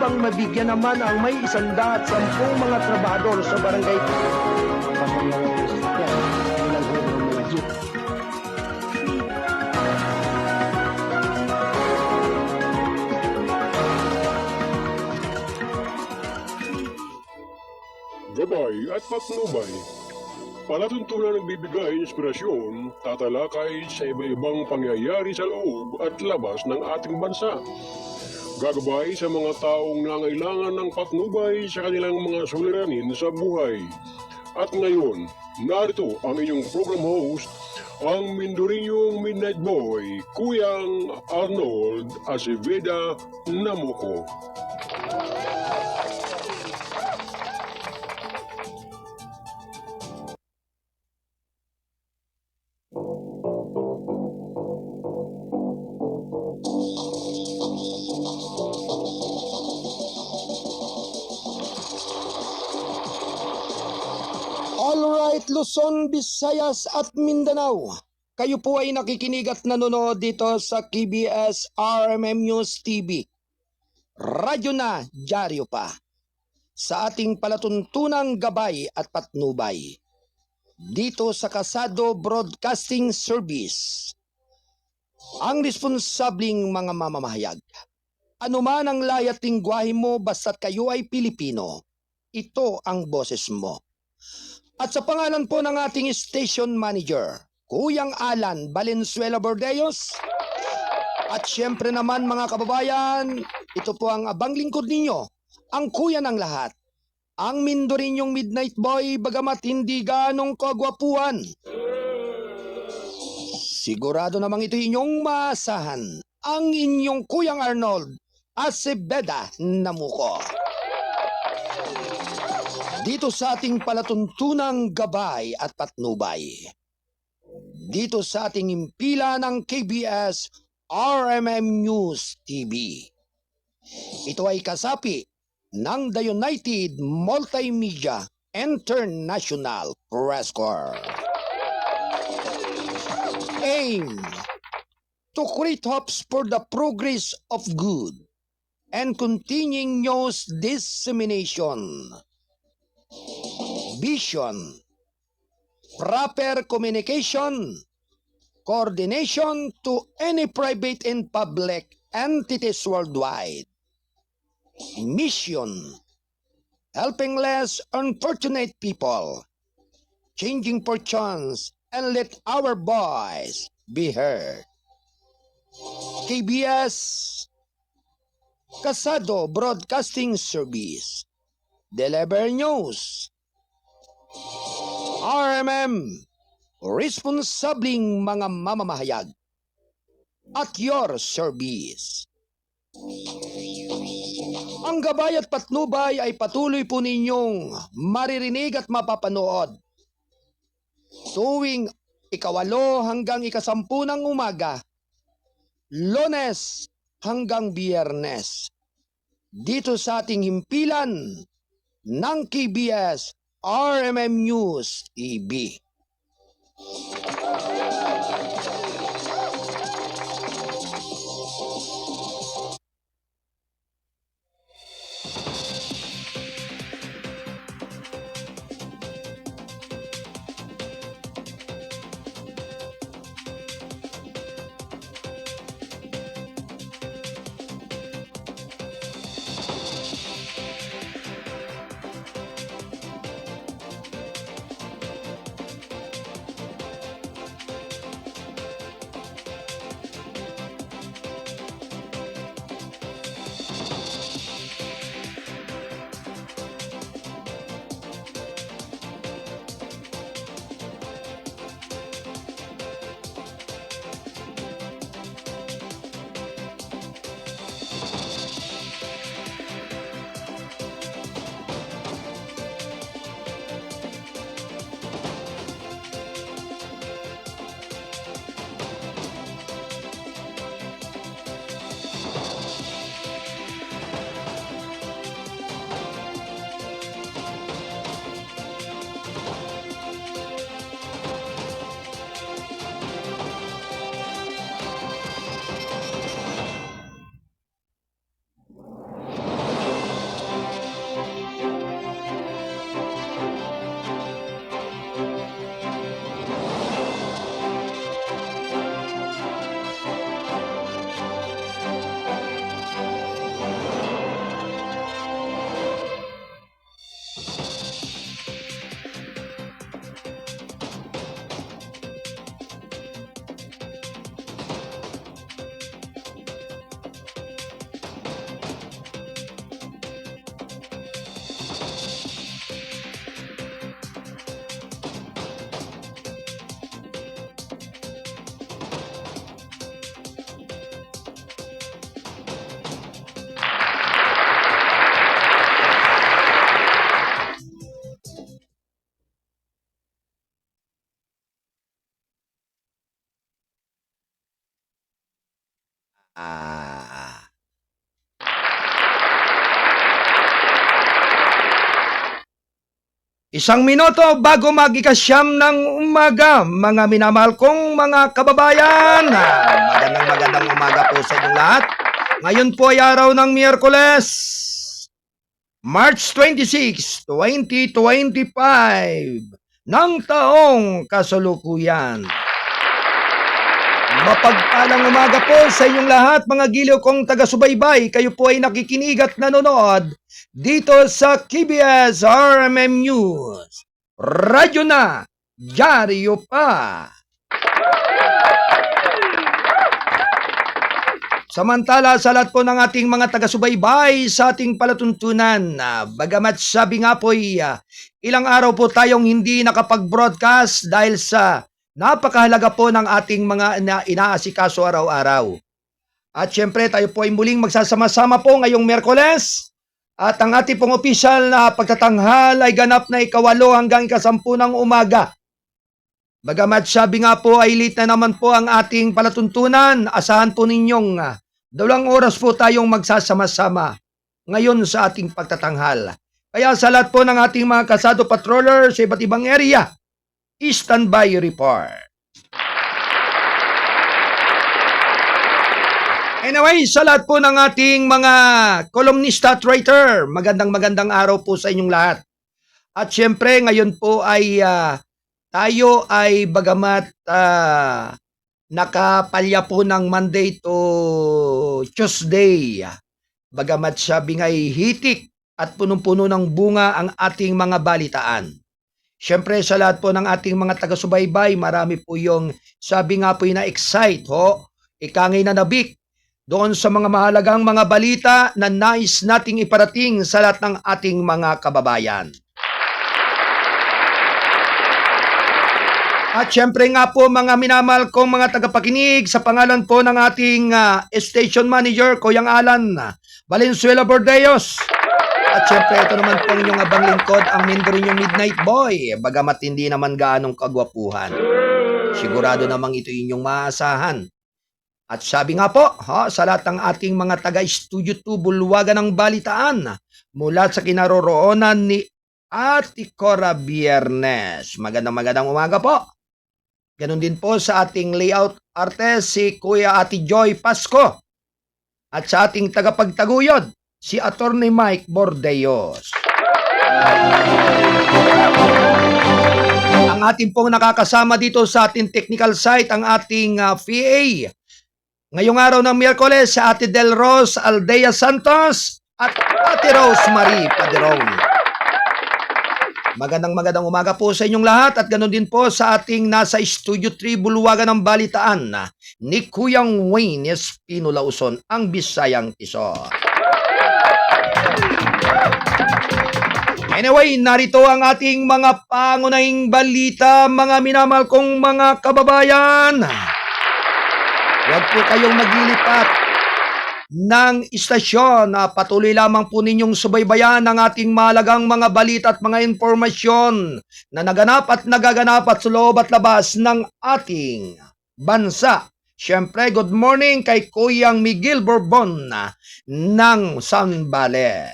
upang mabigyan naman ang may 110 mga trabahador sa barangay. Gabay at patnubay. Palatuntunan nagbibigay inspirasyon, tatalakay sa iba-ibang pangyayari sa loob at labas ng ating bansa. Gagabay sa mga taong nangailangan ng patnubay sa kanilang mga suliranin sa buhay. At ngayon, narito ang inyong program host, ang Mindorinyong Midnight Boy, Kuyang Arnold Aceveda Namuko. Alright, Luzon, Visayas at Mindanao. Kayo po ay nakikinig at nanonood dito sa KBS RMM News TV. Radyo na, dyaryo pa. Sa ating palatuntunang gabay at patnubay. Dito sa Kasado Broadcasting Service. Ang responsabling mga mamamahayag. Ano man ang layat lingwahe mo basta't kayo ay Pilipino. Ito ang boses mo. At sa pangalan po ng ating station manager, Kuyang Alan Valenzuela Bordeos. At syempre naman mga kababayan, ito po ang abang lingkod ninyo, ang kuya ng lahat. Ang Mindorinyong Midnight Boy bagamat hindi ganong kagwapuan. Sigurado namang ito inyong maasahan, ang inyong Kuyang Arnold Aceveda Namuko. Dito sa ating palatuntunang gabay at patnubay. Dito sa ating impila ng KBS RMM News TV. Ito ay kasapi ng The United Multimedia International Press Corps. Aim to create hopes for the progress of good and continuing news dissemination. Vision, proper communication, coordination to any private and public entities worldwide. Mission, helping less unfortunate people, changing fortunes, and let our voice be heard. KBS Kasado Broadcasting Service. Deliver news. RMM, responsabling mga mamamahayag. At your service. Ang gabay at patnubay ay patuloy po ninyong maririnig at mapapanood. Tuwing 8 hanggang 10 ng umaga, Lunes hanggang Biyernes. Dito sa ating himpilan ng KBS RMM News TV. Isang minuto bago mag-ikasyam ng umaga, mga minamahal kong mga kababayan. Magandang umaga po sa inyong lahat. Ngayon po ay araw ng Miyerkules, March 26, 2025, ng taong kasalukuyan. Mapagpalang umaga po sa inyong lahat, mga giliw kong taga-subaybay. Kayo po ay nakikinig at nanonood dito sa KBS RMM News. Radyo na, dyaryo pa. Samantala, sa lahat po ng ating mga taga-subaybay sa ating palatuntunan, bagamat sabi nga po ilang araw po tayong hindi nakapag-broadcast dahil sa napakahalaga po ng ating mga inaasikaso araw-araw. At syempre tayo po ay muling magsasama-sama po ngayong Miyerkules. At ang ating pong opisyal na pagtatanghal ay ganap na 8 hanggang 10 ng umaga. Bagamat sabi nga po ay late na naman po ang ating palatuntunan, asahan po ninyong 2 oras po tayong magsasama-sama ngayon sa ating pagtatanghal. Kaya sa lahat po ng ating mga kasado patroller sa iba't ibang area, standby report. Anyway, sa lahat po ng ating mga kolumnista at writer, magandang araw po sa inyong lahat. At syempre, ngayon po ay tayo ay bagamat nakapalya po ng Monday to Tuesday, bagamat sabi nga ay hitik at punong-puno ng bunga ang ating mga balitaan. Syempre sa lahat po ng ating mga taga-subaybay, marami po yung sabi nga po na-excite ikangay na nabik doon sa mga mahalagang mga balita na nais nating iparating sa lahat ng ating mga kababayan. At syempre nga po mga minamahal kong mga tagapakinig, sa pangalan po ng ating station manager, Kuyang Alan Valenzuela Bordeos. At syempre ito naman po inyong abang lingkod, ang mindo rin yung Midnight Boy, bagamat hindi naman gaanong kagwapuhan. Sigurado namang ito inyong maasahan. At sabi nga po, sa lahat ng ating mga taga-Studio 2 Bulwagan ng Balitaan, mula sa kinaroroonan ni Ate Cora Biernes. Magandang umaga po. Ganon din po sa ating layout artist, si Kuya Ate Joy Pasco. At sa ating tagapagtaguyod, si Attorney Mike Bordeos. Ang ating pong nakakasama dito sa ating technical site, ang ating PA. Ngayong araw ng Miyerkules, si Ate Del Rose Aldea Santos at Ate Rosemary Padron. Magandang umaga po sa inyong lahat at ganoon din po sa ating nasa Studio 3 Bulwagan ng Balitaan ni Kuyang Wayne Espino Lauson, ang Bisayang Tiso. Anyway, narito ang ating mga pangunahing balita, mga minamahal kong mga kababayan. Huwag po kayong maglilipat ng istasyon. Patuloy lamang po ninyong subaybayan ang ating mahalagang mga balita at mga impormasyon na naganap at nagaganap at sa loob at labas ng ating bansa. Siyempre, good morning kay Kuyang Miguel Bourbon ng Zambales.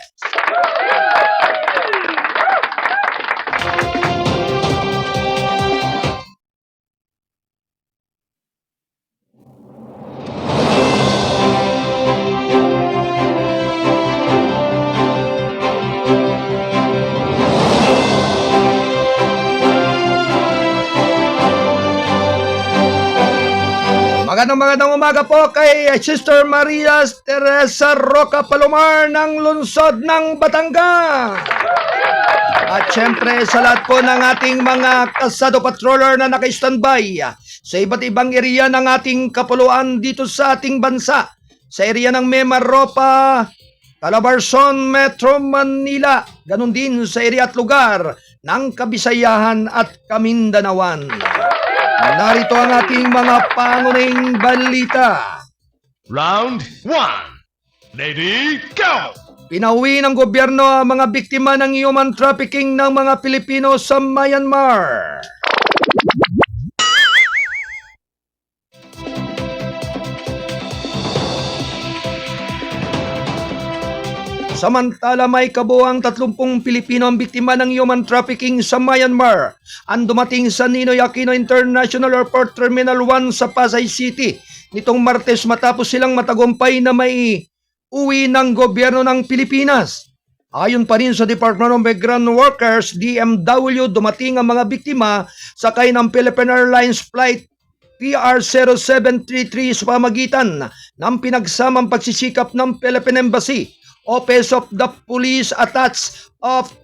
Magandang umaga po kay Sister Maria Teresa Roca Palomar ng lungsod ng Batangas. At syempre sa lahat po ng ating mga kasado patroller na naka-standby sa iba't ibang area ng ating kapuluan dito sa ating bansa. Sa area ng Mimaropa, Calabarzon, Metro Manila, ganun din sa area at lugar ng Kabisayahan at Kamindanawan. Narito ang ating mga pangunahing balita. Round 1. Ready, go! Pinauwi ng gobyerno ang mga biktima ng human trafficking ng mga Pilipino sa Myanmar. Samantala may kabuang 30 Pilipino ang biktima ng human trafficking sa Myanmar. Ang dumating sa Ninoy Aquino International Airport Terminal 1 sa Pasay City nitong Martes matapos silang matagumpay na may uwi ng gobyerno ng Pilipinas. Ayon pa rin sa Department of Migrant Workers, DMW, dumating ang mga biktima sakay ng Philippine Airlines Flight PR0733 sa pamagitan ng pinagsamang pagsisikap ng Philippine Embassy, Office of the Police Attached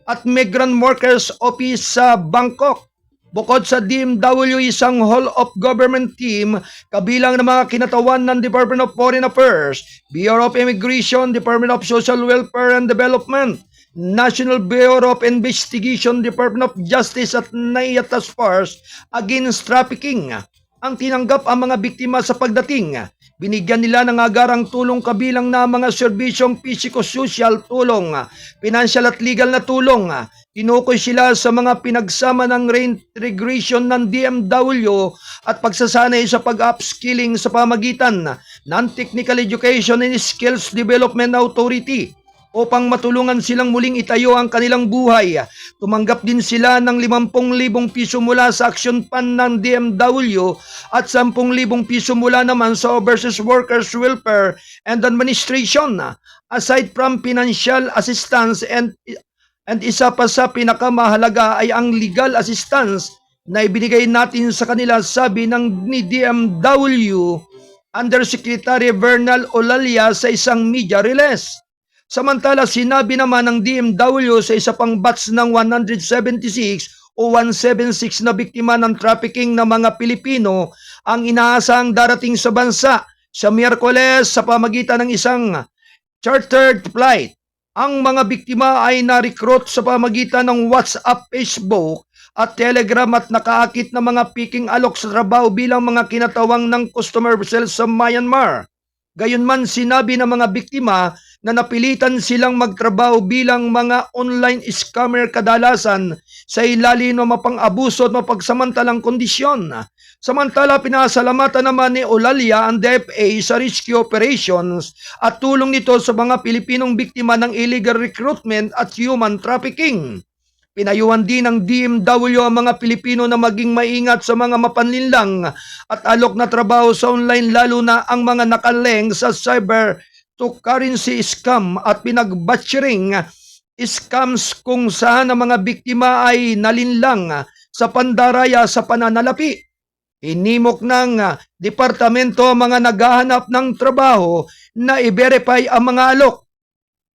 at Migrant Workers Office sa Bangkok. Bukod sa DMW, isang whole of government team kabilang ng mga kinatawan ng Department of Foreign Affairs, Bureau of Immigration, Department of Social Welfare and Development, National Bureau of Investigation, Department of Justice at NAIA Task Force Against Trafficking ang tinanggap ang mga biktima sa pagdating. Binigyan nila ng agarang tulong kabilang na mga serbisyong pisiko-social tulong, financial at legal na tulong. Tinukoy sila sa mga pinagsama ng reintegration ng DMW at pagsasanay sa pag-upskilling sa pamagitan ng Technical Education and Skills Development Authority upang matulungan silang muling itayo ang kanilang buhay. Tumanggap din sila ng 50,000 piso mula sa Action Fund ng DMW at 10,000 piso mula naman sa Overseas Workers Welfare and Administration. Aside from financial assistance and isa pa sa pinakamahalaga ay ang legal assistance na ibinigay natin sa kanila, sabi ng ni DMW Undersecretary Bernal Olalia sa isang media release. Samantala, sinabi naman ng DMW sa isa pang batch ng 176 o 176 na biktima ng trafficking ng mga Pilipino ang inaasahang darating sa bansa sa Miyerkules sa pamagitan ng isang chartered flight. Ang mga biktima ay na-recruit sa pamagitan ng WhatsApp, Facebook at Telegram at nakaakit na mga piking alok sa trabaho bilang mga kinatawang ng customer sales sa Myanmar. Gayunman, sinabi ng mga biktima na napilitan silang magtrabaho bilang mga online scammer kadalasan sa ilalim ng mapang-abuso at mapagsamantalang kondisyon. Samantala, pinasalamatan naman ni Olalia ang DFA sa rescue operations at tulong nito sa mga Pilipinong biktima ng illegal recruitment at human trafficking. Pinayuhan din ng DMW ang mga Pilipino na maging maingat sa mga mapanlinlang at alok na trabaho sa online, lalo na ang mga nakaleng sa cyber to currency scam at pinag-batchering scams kung saan ang mga biktima ay nalinlang sa pandaraya sa pananalapi. Hinimok ng departamento ang mga naghahanap ng trabaho na i-verify ang mga alok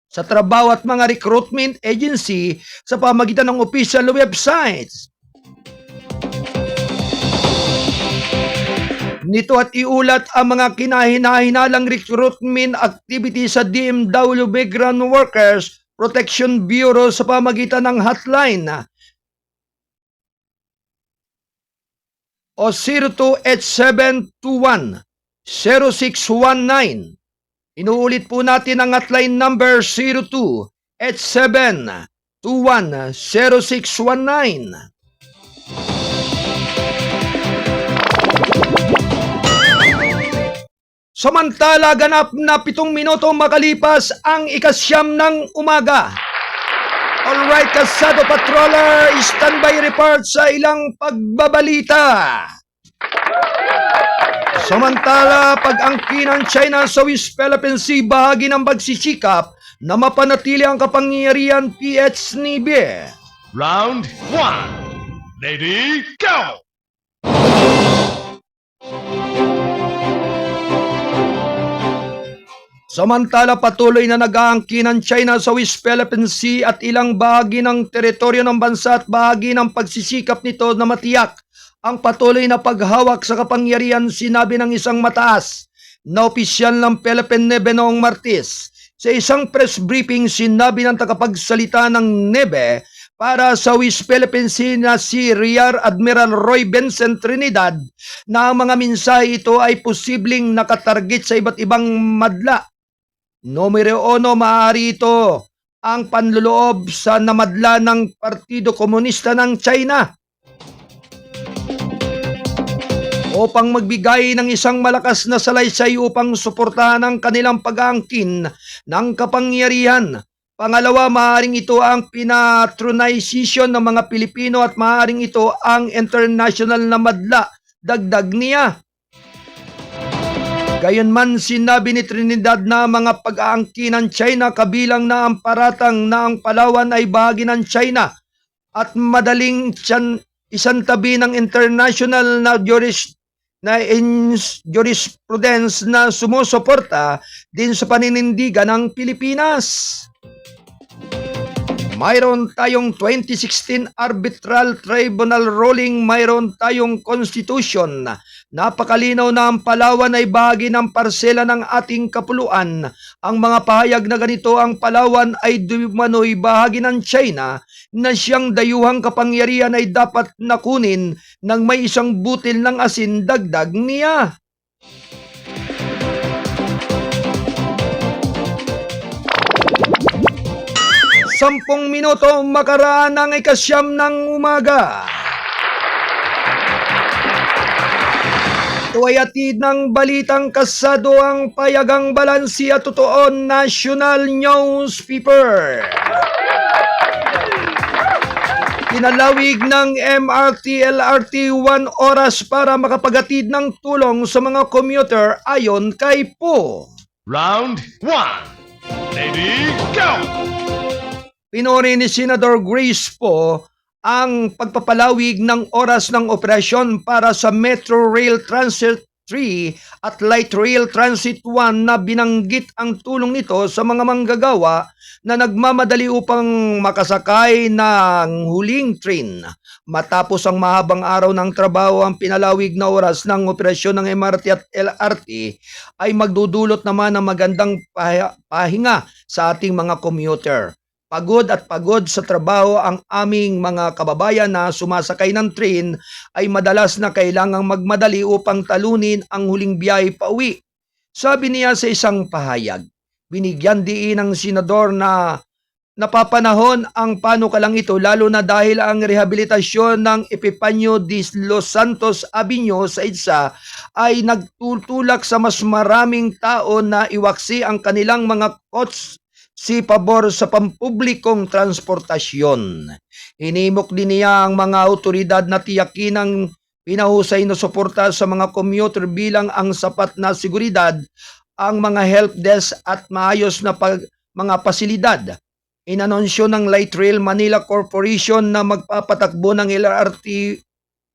sa trabaho at mga recruitment agency sa pamagitan ng official websites nito at iulat ang mga kinahinahinalang recruitment activity sa DMW Migrant Workers Protection Bureau sa pamagitan ng hotline o 028721 0619. Inuulit po natin ang hotline number 028721 0619. Samantala, ganap na 7 minuto makalipas ang 9:00 ng umaga. Alright, Kasado Patroller, standby report sa ilang pagbabalita. Samantala, pag-angkin ng China sa West Philippine Sea, bahagi ng pagsisikap na mapanatili ang kapangyarihan PH-9. Round 1. Ready, go! Samantala, patuloy na nag-aangkin ng China sa West Philippine Sea at ilang bahagi ng teritoryo ng bansa at bahagi ng pagsisikap nito na matiyak ang patuloy na paghawak sa kapangyarihan, sinabi ng isang mataas na opisyal ng Philippine Navy noong Martes. Sa isang press briefing, sinabi ng tagapagsalita ng Navy para sa West Philippine Sea na si Rear Admiral Roy Vincent Trinidad na ang mga mensahe ito ay posibleng nakatarget sa iba't ibang madla. Numero 1, maaari ito ang panluloob sa namadla ng Partido Komunista ng China upang magbigay ng isang malakas na salaysay upang suportahan ang kanilang pag-aangkin ng kapangyarihan. Pangalawa, maaaring ito ang patronization ng mga Pilipino at maaaring ito ang international na madla. Dagdag niya. Gayunman, sinabi ni Trinidad na mga pag-aangkin ng China kabilang na ang paratang na ang Palawan ay bahagi ng China at madaling isantabi ng international na jurisprudence na sumusuporta din sa paninindigan ng Pilipinas. Mayroon tayong 2016 Arbitral Tribunal ruling, mayroon tayong Constitution. Napakalinaw na ang Palawan ay bahagi ng parsela ng ating kapuluan. Ang mga pahayag na ganito, ang Palawan ay dumano'y bahagi ng China na siyang dayuhang kapangyarihan ay dapat nakunin ng may isang butil ng asin, dagdag niya. Sampung minuto makaraan ng 9:00 ng umaga. Ito ay atid ng balitang kasado ang payagang balansi at totoo national newspaper. Pinalawig ng MRT-LRT 1 oras para makapagatid ng tulong sa mga commuter ayon kay Po. Round 1. Ready, go! Pinuri ni Senador Grace Po ang pagpapalawig ng oras ng operasyon para sa Metro Rail Transit 3 at Light Rail Transit 1 na binanggit ang tulong nito sa mga manggagawa na nagmamadali upang makasakay ng huling train. Matapos ang mahabang araw ng trabaho, ang pinalawig na oras ng operasyon ng MRT at LRT ay magdudulot naman ng magandang pahinga sa ating mga commuter. Pagod at pagod sa trabaho ang aming mga kababayan na sumasakay ng train ay madalas na kailangang magmadali upang talunin ang huling biyahe pauwi. Sabi niya sa isang pahayag, binigyan diin ng senador na napapanahon ang panukalang ito lalo na dahil ang rehabilitasyon ng Epifanio de Los Santos Avenue sa EDSA ay nagtutulak sa mas maraming tao na iwaksi ang kanilang mga si pabor sa pampublikong transportasyon. Inimok din niya ang mga autoridad na tiyakin ang pinahusay na suporta sa mga commuter bilang ang sapat na seguridad, ang mga help desk at maayos na mga pasilidad. Inanunsyo ng Light Rail Manila Corporation na magpapatakbo ng LRT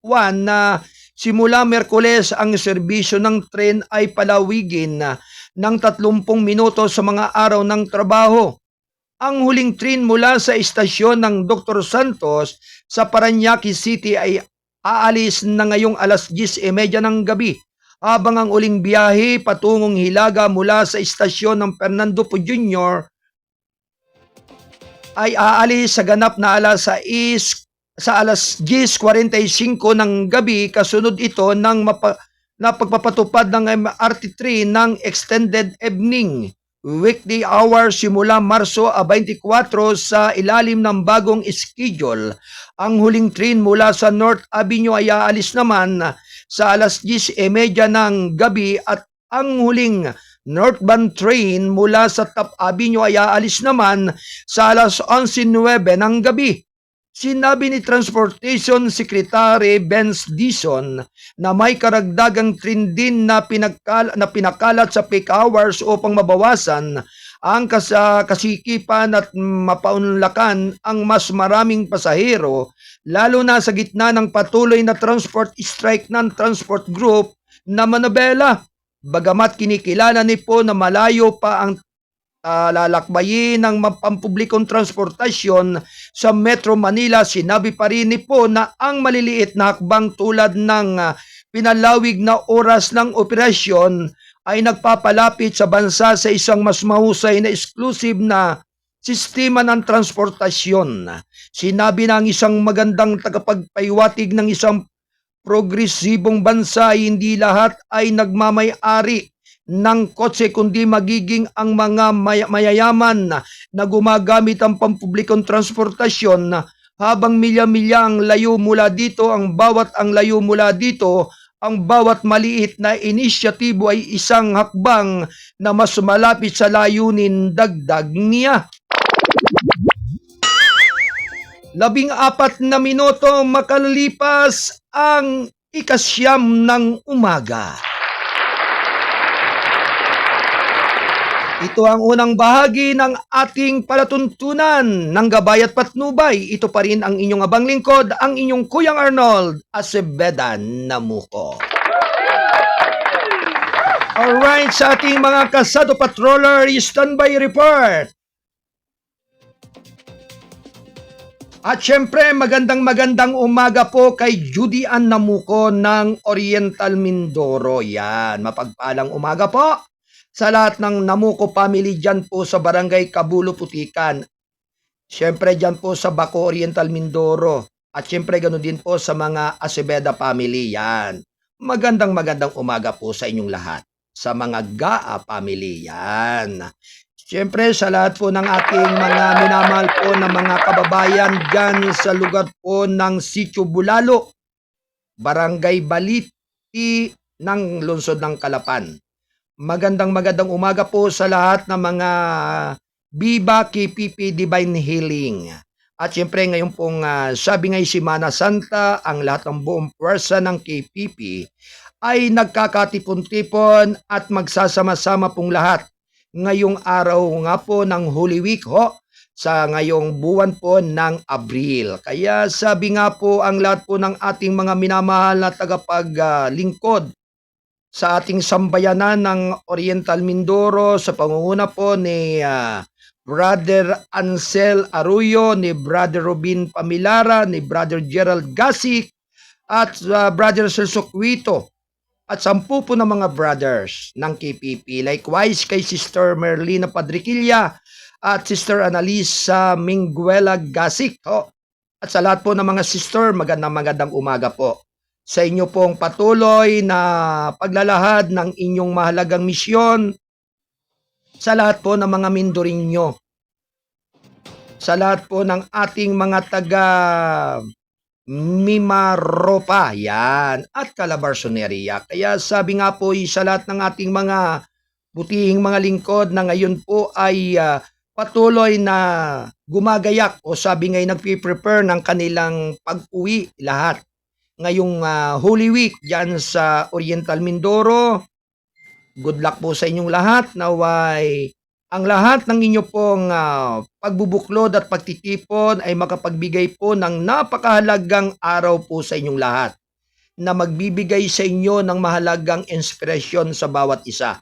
1 na simula Miyerkules ang serbisyo ng tren ay palawigin ng 30 minuto sa mga araw ng trabaho. Ang huling train mula sa istasyon ng Dr. Santos sa Parañaque City ay aalis na ngayong alas 10:30 ng gabi, habang ang uling biyahe patungong Hilaga mula sa istasyon ng Fernando Po Jr. ay aalis sa ganap na alas 10:45 ng gabi. Kasunod ito ng pagpapatupad ng MRT3 ng extended evening weekday hours simula Marso 24 sa ilalim ng bagong schedule. Ang huling train mula sa North Avenue ay aalis naman sa alas 10:30 ng gabi at ang huling northbound train mula sa Top Avenue ay aalis naman sa alas 11:09 ng gabi. Sinabi ni Transportation Secretary Benz Dizon na may karagdagang train din na pinakalat sa peak hours upang mabawasan ang kasikipan at mapaunlakan ang mas maraming pasahero, lalo na sa gitna ng patuloy na transport strike ng transport group na Manobela. Bagamat kinikilala ni Po na malayo pa ang lalakbayin ng pampublikong transportasyon sa Metro Manila, sinabi pa rin ni Po na ang maliliit na hakbang tulad ng pinalawig na oras ng operasyon ay nagpapalapit sa bansa sa isang mas mahusay na exclusive na sistema ng transportasyon. Sinabi ng isang magandang tagapagpaywatig ng isang progresibong bansa, hindi lahat ay nagmamay-ari ng kotse kundi magiging ang mga mayayaman na gumagamit ang pampublikong transportasyon, habang milya-milya ang layo mula dito, ang bawat maliit na inisyatibo ay isang hakbang na mas malapit sa layunin, dagdag niya. 14 na minuto makalipas ang 9 ng umaga. Ito ang unang bahagi ng ating palatuntunan ng Gabay at Patnubay. Ito pa rin ang inyong abang lingkod, ang inyong Kuyang Arnold Acebeda Namuko. Alright, sa ating mga kasado patroller, standby report. At syempre, magandang umaga po kay Judy Ann Namuko ng Oriental Mindoro. Yan, mapagpalang umaga po sa lahat ng Namuko family dyan po sa Barangay Kabulo, Putikan. Syempre dyan po sa Baco, Oriental Mindoro. At syempre ganoon din po sa mga Acebeda family. Yan, magandang umaga po sa inyong lahat. Sa mga Gaa family. Yan. Siyempre sa lahat po ng ating mga minamahal po ng mga kababayan dyan sa lugar po ng Sitio Bulalo, Barangay Baliti ng Lungsod ng Calapan. Magandang umaga po sa lahat ng mga Viva KPP Divine Healing. At siyempre ngayon pong sabi nga'y Semana Santa, ang lahat ng buong pwersa ng KPP ay nagkakatipon-tipon at magsasama-sama pong lahat ngayong araw nga po ng Holy Week sa ngayong buwan po ng Abril. Kaya sabi nga po ang lahat po ng ating mga minamahal na tagapaglingkod sa ating sambayanan ng Oriental Mindoro sa pangunguna po ni Brother Ansel Arroyo, ni Brother Robin Pamilara, ni Brother Gerald Gasik at Brother Celso Cuito. At 10 po ng mga brothers ng KPP. Likewise kay Sister Merlina Padriquilla at Sister Analisa Minguela Gasik. At sa lahat po ng mga sister, magandang umaga po. Sa inyo pong patuloy na paglalahad ng inyong mahalagang misyon. Sa lahat po ng mga Mindoreño. Sa lahat po ng ating mga taga Mimaropa, yan, at Calabarzoneriya. Kaya sabi nga po sa lahat ng ating mga butihing mga lingkod na ngayon po ay patuloy na gumagayak o sabi nga'y nagpiprepare ng kanilang pag-uwi lahat. Ngayong Holy Week dyan sa Oriental Mindoro, good luck po sa inyong lahat. Naway ang lahat ng inyo pong pagbubuklod at pagtitipon ay makapagbigay po ng napakahalagang araw po sa inyong lahat na magbibigay sa inyo ng mahalagang inspirasyon sa bawat isa.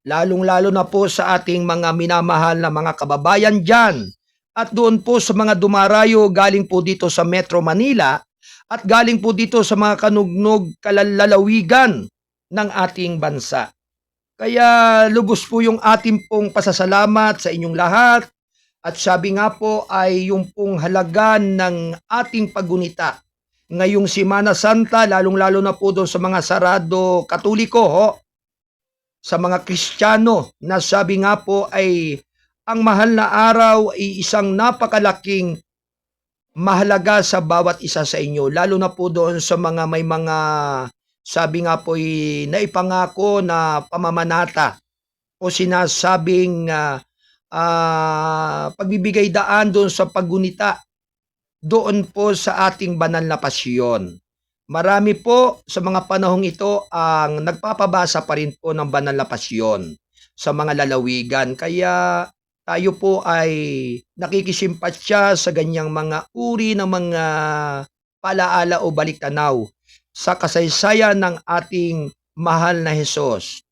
Lalong-lalo na po sa ating mga minamahal na mga kababayan dyan at doon po sa mga dumarayo galing po dito sa Metro Manila at galing po dito sa mga kanugnog kalalalawigan ng ating bansa. Kaya lubos po yung ating pong pasasalamat sa inyong lahat at sabi nga po ay yung pong halaga ng ating paggunita ngayong Semana Santa, lalong-lalo na po doon sa mga sarado Katoliko, sa mga Kristiyano na sabi nga po ay ang mahal na araw ay isang napakalaking mahalaga sa bawat isa sa inyo, lalo na po doon sa mga may mga sabi nga po naipangako na pamamanata o sinasabing pagbibigay daan doon sa paggunita doon po sa ating banal na pasyon. Marami po sa mga panahong ito ang nagpapabasa pa rin po ng banal na pasyon sa mga lalawigan. Kaya tayo po ay nakikisimpatya sa ganyang mga uri ng mga palaala o baliktanaw sa kasaysayan ng ating mahal na Hesus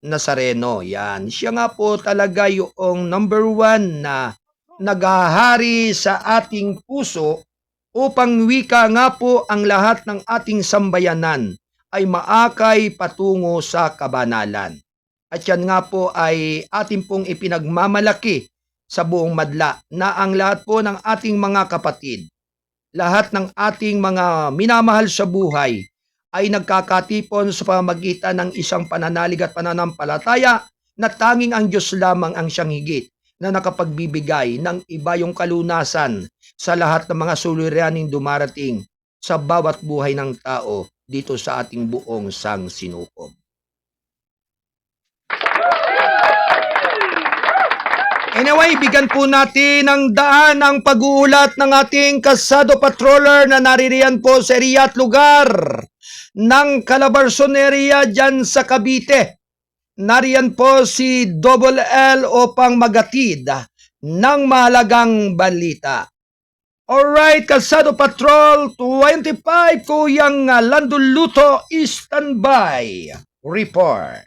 Nazareno. Yan. Siya nga po talaga yung number 1 na naghahari sa ating puso upang wika nga po ang lahat ng ating sambayanan ay maakay patungo sa kabanalan. At yan nga po ay ating pong ipinagmamalaki sa buong madla na ang lahat po ng ating mga kapatid, lahat ng ating mga minamahal sa buhay ay nagkakatipon sa pamamagitan ng isang pananalig at pananampalataya na tanging ang Diyos lamang ang siyang higit na nakapagbibigay ng iba yung kalunasan sa lahat ng mga suliraning dumarating sa bawat buhay ng tao dito sa ating buong sangsinukob. Anyway, bigyan po natin ng daan ang pag-uulat ng ating kasado patroller na naririyan po sa area at lugar ng Calabarzon area dyan sa Cavite. Nariyan po si Double L upang magatid ng mahalagang balita. Alright, Kalsado Patrol 25, Kuyang Landuluto, standby. Report.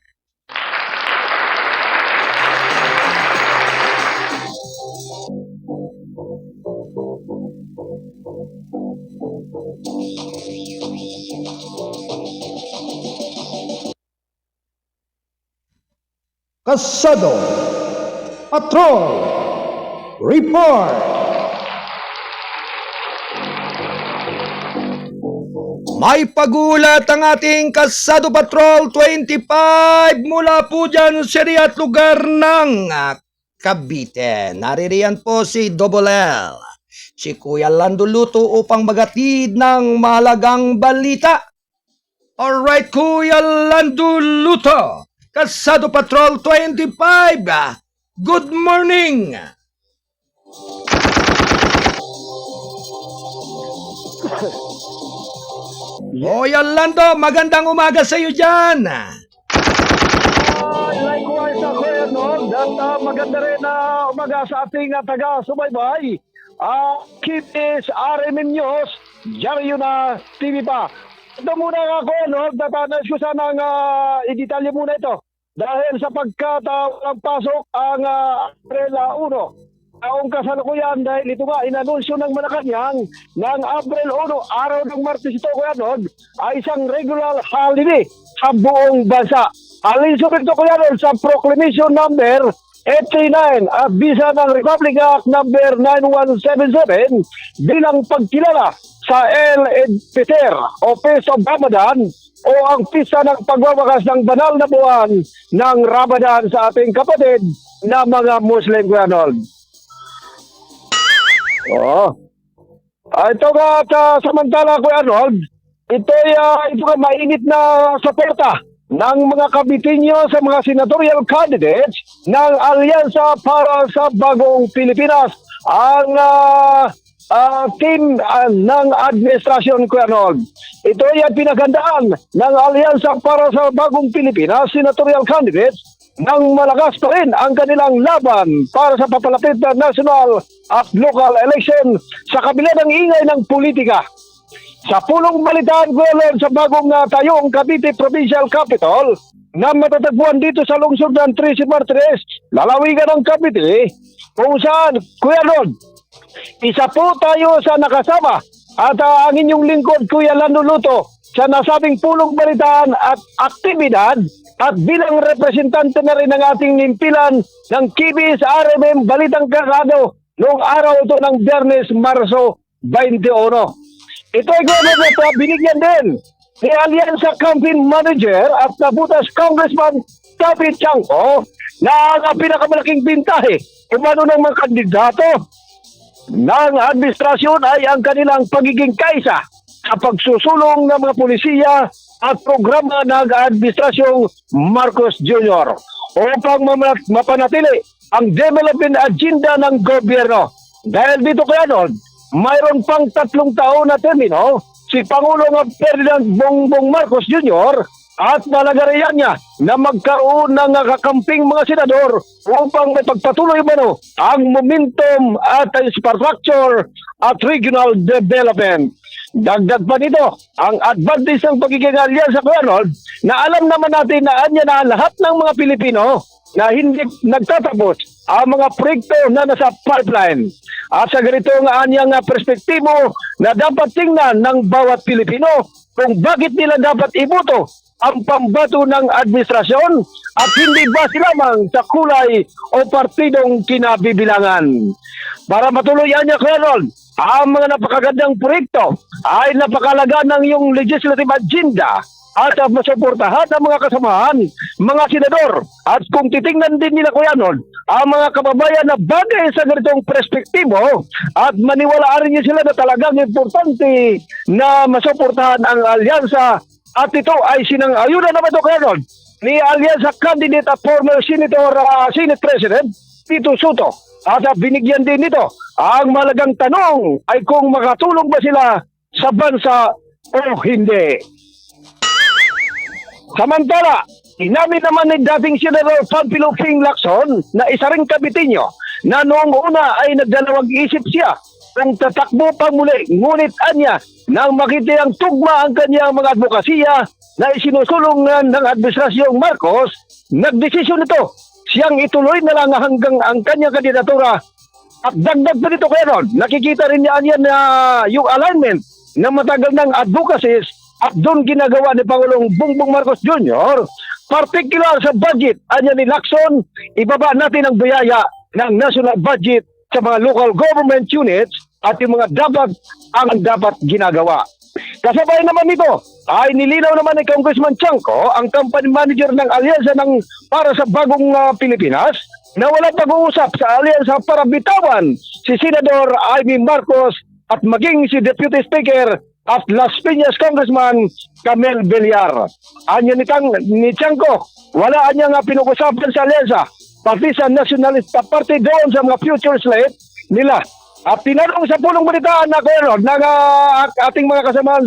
Kalsado Patrol Report. May pagulat ang ating Kalsado Patrol 25 mula po dyan sa area at lugar ng Cavite. Naririyan po si Double L, si Kuya Landuluto upang magatid ng mahalagang balita. Alright, Kuya Landuluto, Kalsado Patrol 25, good morning! Kuya Lando, magandang umaga sa iyo dyan! Likewise ako yan, no? At maganda rin na umaga sa ating taga-subaybay. Kipis RMN News, Diaryo na TV pa. Ito muna ako, no? Nais ko sanang i-detalye muna ito. Dahil sapagkat walang pasok ang April 1. Taong kasalukuyan dahil ito nga inanunsyo ng Malacanang ng April 1, araw ng Martes ito Kuya Nod, ay isang regular holiday sa buong bansa. Alinsulit ito Kuya Nod sa Proclamation number 89 at bisa ng Republic Act number 9177 bilang pagkilala sa El-Fitr o Feast of Ramadan o ang pista ng pagwawakas ng banal na buwan ng Ramadan sa ating kapatid na mga Muslim Kuya Nod. Oo. Ito nga samantala Kuya Arnold, ito nga mainit na suporta ng mga Kabitenyo sa mga senatorial candidates ng Alyansa para sa Bagong Pilipinas. Ang team ng administrasyon Kuya Arnold. Ito ay pinaghandaan ng Alyansa para sa Bagong Pilipinas senatorial candidates nang malakas pa rin ang kanilang laban para sa papalapit na national at local election sa kabila ng ingay ng politika. Sa pulong balitaan ko sa bagong tayong Cavite Provincial Capital na matatagpuan dito sa lungsod ng Tres Martires, lalawigan ng Cavite, kung saan, Kuya Lord, isa po tayo sa nakasama at ang inyong lingkod Kuya Landuluto sa nasabing pulong balitaan at aktibidad at bilang representante na rin ng ating nimpilan ng KBS RMM Balitang Kalsado noong araw ito ng Biyernes, Marso 21. Ito ay gano'n na binigyan din ni Alyansa Campaign Manager at nabutas Congressman David Chanco na ang pinakamalaking bintahe umano ng mga kandidato ng administrasyon ay ang kanilang pagiging kaisa sa pagsusulong ng mga polisiya at programa ng Administrasyong Marcos Jr. upang mapanatili ang development agenda ng gobyerno. Dahil dito kaya noon, mayroon pang 3 taon na termino si Pangulong Ferdinand Bongbong Marcos Jr. at nalagarian niya na magkaroon ng kakamping mga senador upang may pagpatuloy ang momentum at infrastructure at regional development. Dagdag pa nito, ang advantage ng pagiging alyansa Kuya Arnold na alam naman natin na anya na lahat ng mga Pilipino na hindi nagtatapos ang mga proyekto na nasa pipeline. At sa ganito nga anyang perspektibo na dapat tingnan ng bawat Pilipino kung bakit nila dapat iboto ang pambato ng administrasyon at hindi base lamang sa kulay o partidong kinabibilangan. Para matuloy niya Kuya Arnold, ang mga napakagandang proyekto ay napakalaga ng iyong legislative agenda at masuportahan ang mga kasamahan, mga senador. At kung titingnan din nila Kuya Arnold, ang mga kababayan na bagay sa ganitong perspektibo at maniwalaan niyo sila na talagang importante na masuportahan ang alyansa at ito ay sinang-ayunan naman ito Kuya Arnold ni alyansa candidate at former Senate President Tito Soto at binigyan din nito ang malagang tanong ay kung makatulong ba sila sa bansa o hindi. Samantala, inamin naman ni dating Senador Panfilo King Lacson na isa ring Kabitenyo na noong una ay nagdalawang isip siya kung tatakbo pa muli. Ngunit anya, nang makita ang tugma ang kanyang mga advokasya na isinusulong ng Administrasyong Marcos, nagdesisyon ito. Siyang ituloy na lang hanggang ang kanyang kandidatura. At dagdag pa dito kaya ron, nakikita rin niya yan na yung alignment na matagal ng advocacies at doon ginagawa ni Pangulong Bongbong Marcos Jr. Particular sa budget, anya ni Lacson, ibaba natin ang biyaya ng national budget sa mga local government units at yung mga dapat ginagawa. Kasabay naman nito ay nilinaw naman ni Congressman Chanco, ang company manager ng alyansa para sa bagong Pilipinas, na wala pag-uusap sa alyansa para bitawan si Senador Amy Marcos at maging si Deputy Speaker at Las Piñas Congressman Camel Villar. Anya ni Chanco, wala anya nga pinag-usapan sa alyansa, pati sa Nationalista Party doon sa mga future slate nila. At tinanong sa pulong balitaan na ng ating mga kasamahan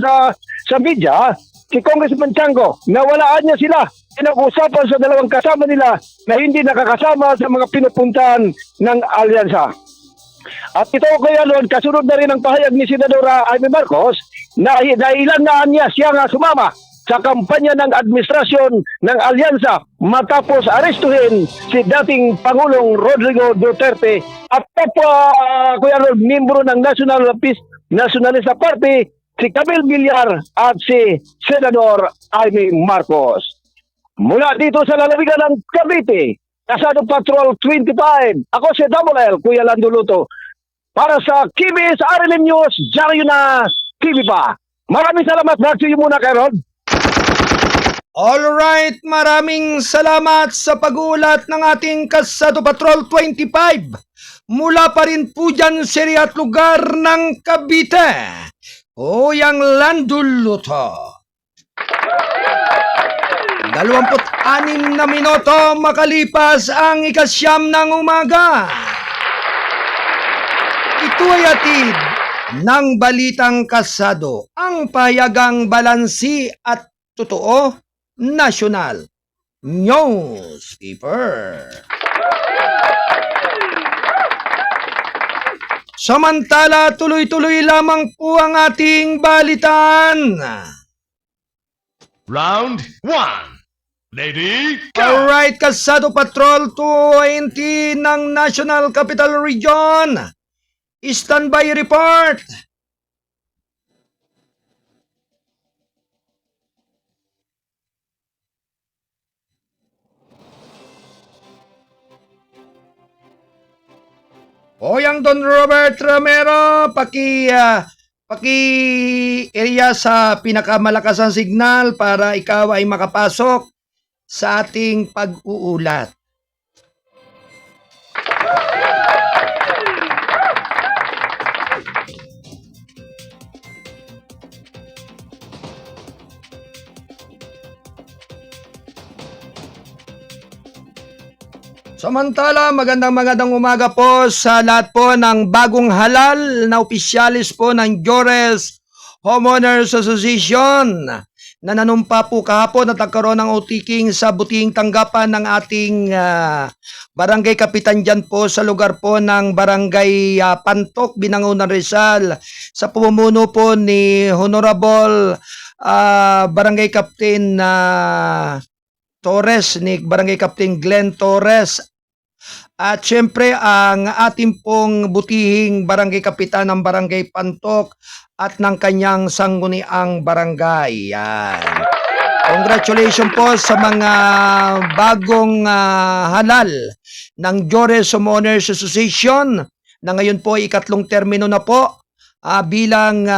sa media, si Congressman Chanco, na walaan niya sila pinag-usapan sa dalawang kasama nila na hindi nakakasama sa mga pinupuntahan ng alyansa. At ito kaya noon, kasunod na rin ang pahayag ni Senadora Amy Marcos na ilan na niya siya nga sumama sa kampanya ng administrasyon ng alyansa matapos arestuhin si dating Pangulong Rodrigo Duterte at kapwa Kuya Rod, membro ng Nationalista Party, si Camel Villar at si Senador Amy Marcos. Mula dito sa lalawigan ng Cavite, Kasado Patrol 25, ako si Double L, Kuya Lando Luto, para sa KBS RLM News, Diaryo na TV pa. Maraming salamat. Back to you muna, kay Rod. Alright, maraming salamat sa pag-uulat ng ating Kasado Patrol 25. Mula pa rin po dyan sa area at lugar ng Cavite, Kuyang Lando Luto. 26 na minuto makalipas ang 9 ng umaga. Ito ay atid ng Balitang Kasado, ang payagang balansi at totoo national newspaper. Samantala, tuloy-tuloy lamang po ang ating balitaan. Round 1. Ready, go! Alright, Kasado Patrol 20 ng National Capital Region. Standby report. Oyang Don Robert Romero, paki-area sa pinakamalakasang signal para ikaw ay makapasok sa ating pag-uulat. Samantala, magandang umaga po sa lahat po ng bagong halal na opisyalis po ng Jores Homeowners Association na nanumpa po kahapon at nagkaroon ng outing sa butihing tanggapan ng ating barangay kapitan dyan po sa lugar po ng barangay Pantok, Binangonan, Rizal, sa pumumuno po ni Honorable Barangay Captain Torres, ni Barangay Captain Glenn Torres. At syempre ang ating pong butihing barangay kapitan ng barangay Pantok at ng kanyang sangguniang barangay. Yan. Congratulations po sa mga bagong halal ng Jores Homeowners Association na ngayon po ay 3 termino na po bilang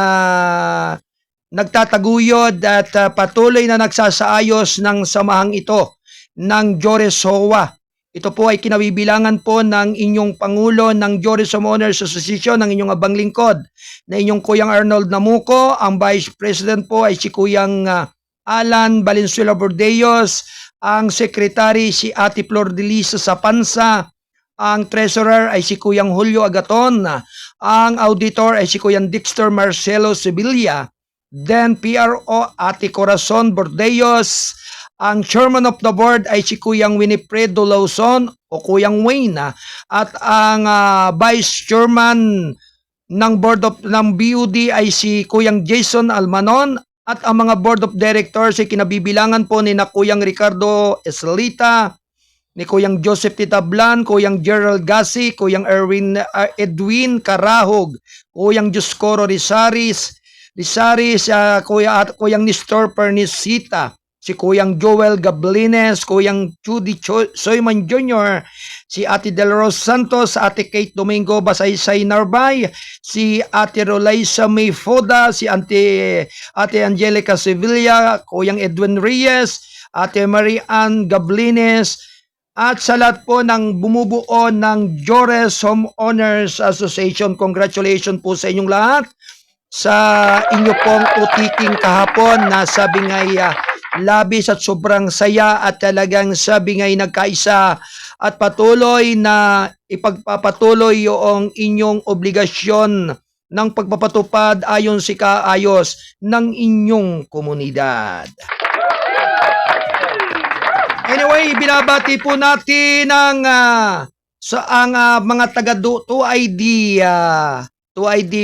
nagtataguyod at patuloy na nagsasaayos ng samahang ito ng Jores HOA. Ito po ay kinabibilangan po ng inyong Pangulo ng Jores Homeowners Association, ng inyong abang lingkod, na inyong Kuyang Arnold Namuco. Ang Vice President po ay si Kuyang Alan Valenzuela Bordeos, ang Secretary si Ate Flor de Lisa Sapansa, Ang treasurer ay si Kuyang Julio Agaton. Ang auditor ay si Kuyang Dexter Marcelo Sevilla. Then PRO Ate Corazon Bordeos. Ang chairman of the board ay si Kuyang Winifredo Lawson o Kuyang Wayne. At ang vice chairman ng BUD ay si Kuyang Jason Almanon. At ang mga board of directors ay kinabibilangan po ni na Kuyang Ricardo Eslita, ni Kuyang Joseph Titablan, Kuyang Gerald Gassi, Kuyang Edwin Carahog, Kuyang Juscoro Rizaris, Kuyang Nestor Pernisita, si Kuyang Joel Gablines, Kuyang Judy Soyman Jr., si Ate Delros Santos, Ate Kate Domingo Basaysay Narbay, si Ate Rolaisa May Foda, si Ate Angelica Sevilla, Kuyang Edwin Reyes, Ate Marian Gablines, at sa lahat po ng bumubuo ng Jores Homeowners Association. Congratulations po sa inyong lahat sa inyo pong utiking kahapon na sabi nga'y labis at sobrang saya at talagang sabi nga'y nagkaisa at patuloy na ipagpapatuloy yung inyong obligasyon ng pagpapatupad ayon sa kaayos ng inyong komunidad. Anyway, binabati po natin ang mga taga 2ID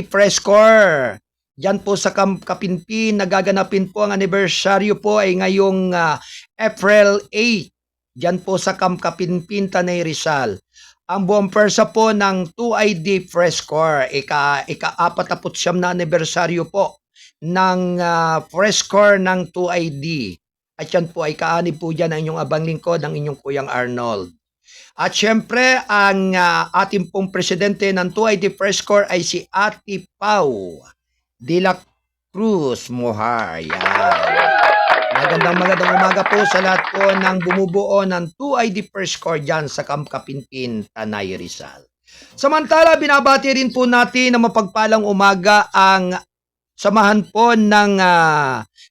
Press Corps. Diyan po sa Kapinpin, nagaganapin po ang anibersaryo po ay ngayong April 8. Diyan po sa Kapinpin, Tanay Rizal. Ang buong persa po ng 2ID Press Corps, ika-49 na anibersaryo po ng Press Corps ng 2ID. At yan po ay kaani po dyan ang inyong abang lingkod, ang inyong Kuyang Arnold. At syempre, ang ating pong presidente ng 2ID Press Corps ay si Ate Pau de la Cruz Mohar. Yan. Magandang umaga po sa lahat po ng bumubuo ng 2ID Press Corps dyan sa Kapinpin, Tanay Rizal. Samantala, binabati rin po natin na mapagpalang umaga ang samahan po ng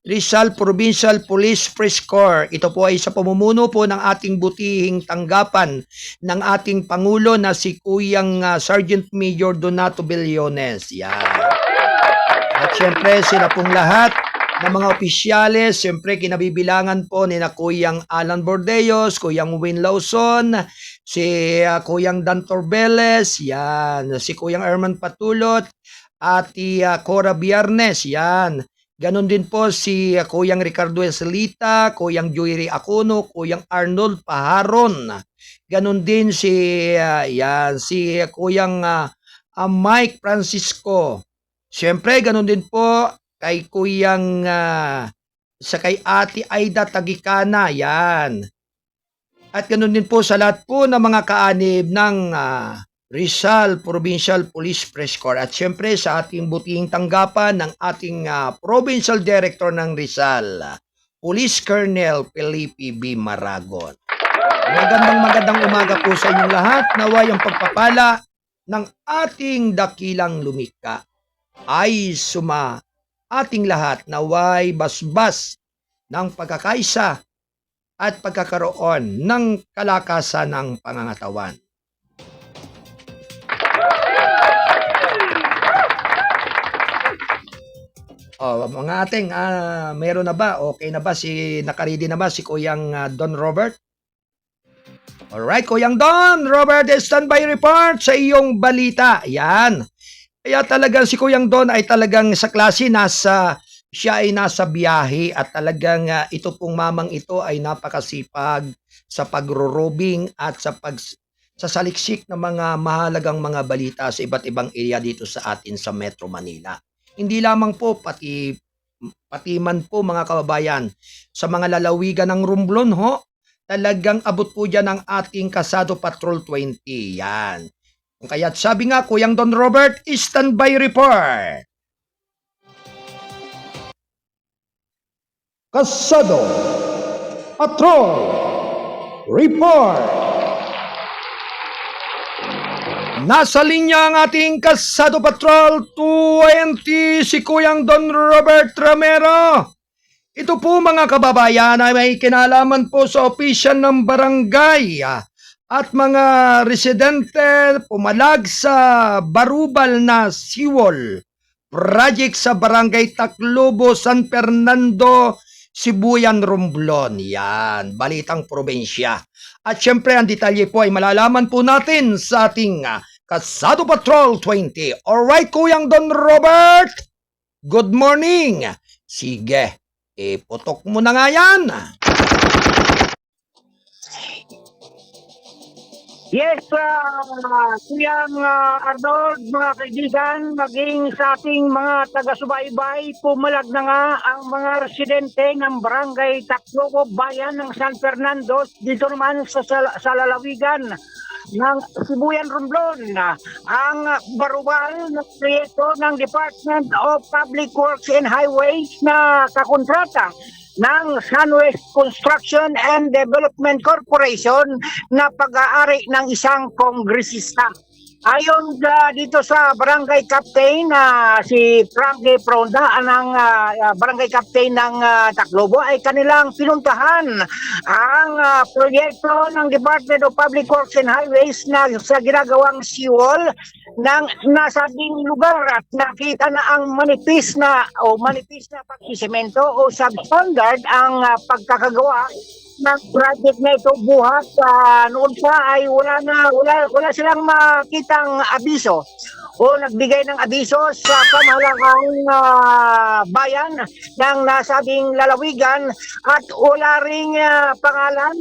Rizal Provincial Police Press Corps. Ito po ay sa pamumuno po ng ating butihing tanggapan ng ating Pangulo na si Kuyang Sergeant Major Donato Billones. Yan. At syempre sila pong lahat ng mga opisyales, syempre kinabibilangan po ni na Kuyang Alan Bordeos, Kuyang Win Lawson, si Kuyang Dan Torbeles, yan, si Kuyang Herman Patulot, at Cora Biernes, yan. Ganon din po si Kuyang Ricardo Eslita, Kuyang Joyri Akuno, Kuyang Arnold Paharon. Ganon din si Kuyang Mike Francisco. Siyempre, ganon din po kay Kuyang kay Ate Aida Tagikana, yan. At ganon din po sa lahat po ng mga kaanib ng Rizal Provincial Police Press Corps at syempre sa ating butihing tanggapan ng ating Provincial Director ng Rizal, Police Colonel Felipe B. Maragon. Magandang umaga po sa inyong lahat. Naway ang pagpapala ng ating dakilang lumikha ay suma ating lahat. Naway basbas ng pagkakaisa at pagkakaroon ng kalakasan ng pangangatawan. Mga ating, meron na ba? Okay na ba? Nakaredy na ba si Kuyang Don Robert? Alright, Kuyang Don Robert, standby report sa iyong balita. Yan. Kaya talagang si Kuyang Don ay talagang sa klase, siya ay nasa biyahe at talagang ito pong mamang ito ay napakasipag sa pagro-robing at sa saliksik ng mga mahalagang mga balita sa iba't ibang area dito sa atin sa Metro Manila. Hindi lamang po, pati man po mga kababayan, sa mga lalawigan ng Romblon ho, talagang abot po dyan ang ating Kasado Patrol 20. Yan. Kaya't sabi nga, Kuyang Don Robert, standby report. Kasado Patrol Report. Nasa linya ang ating Kasado Patrol 20, si Kuyang Don Robert Ramero. Ito po mga kababayan ay may kinalaman po sa opisyan ng barangay at mga residente pumalag sa barubal na seawall project sa Barangay Taclobo, San Fernando, Sibuyan, Romblon. Yan, balitang probensya. At syempre, ang detalye po ay malalaman po natin sa ating Kasado Patrol 20. Alright, Kuyang Don Robert, good morning. Sige, putok mo na nga yan. Yes, Kuyang Arnold, mga kaibigan, maging sa ating mga taga-subaybay, pumalag na nga ang mga residente ng Barangay Taclobo, Bayan ng San Fernando, dito naman sa lalawigan ng Sibuyan, Romblon. Ang barubal na proyekto ng Department of Public Works and Highways na kakontrata ng Sunwest Construction and Development Corporation na pag-aari ng isang kongresista. Ayon dito sa barangay captain si Frankie Fronda ng barangay captain ng Taclobo ay kanilang pinuntahan ang proyekto ng Department of Public Works and Highways na sa ginagawang seawall ng nasabing lugar at nakita na ang manipis na pagsisemento o substandard ang pagkakagawa ng project na ito. Buhat noon pa ay wala silang makitang abiso o nagbigay ng abiso sa pamahalaang bayan ng nasabing lalawigan at wala ring pangalan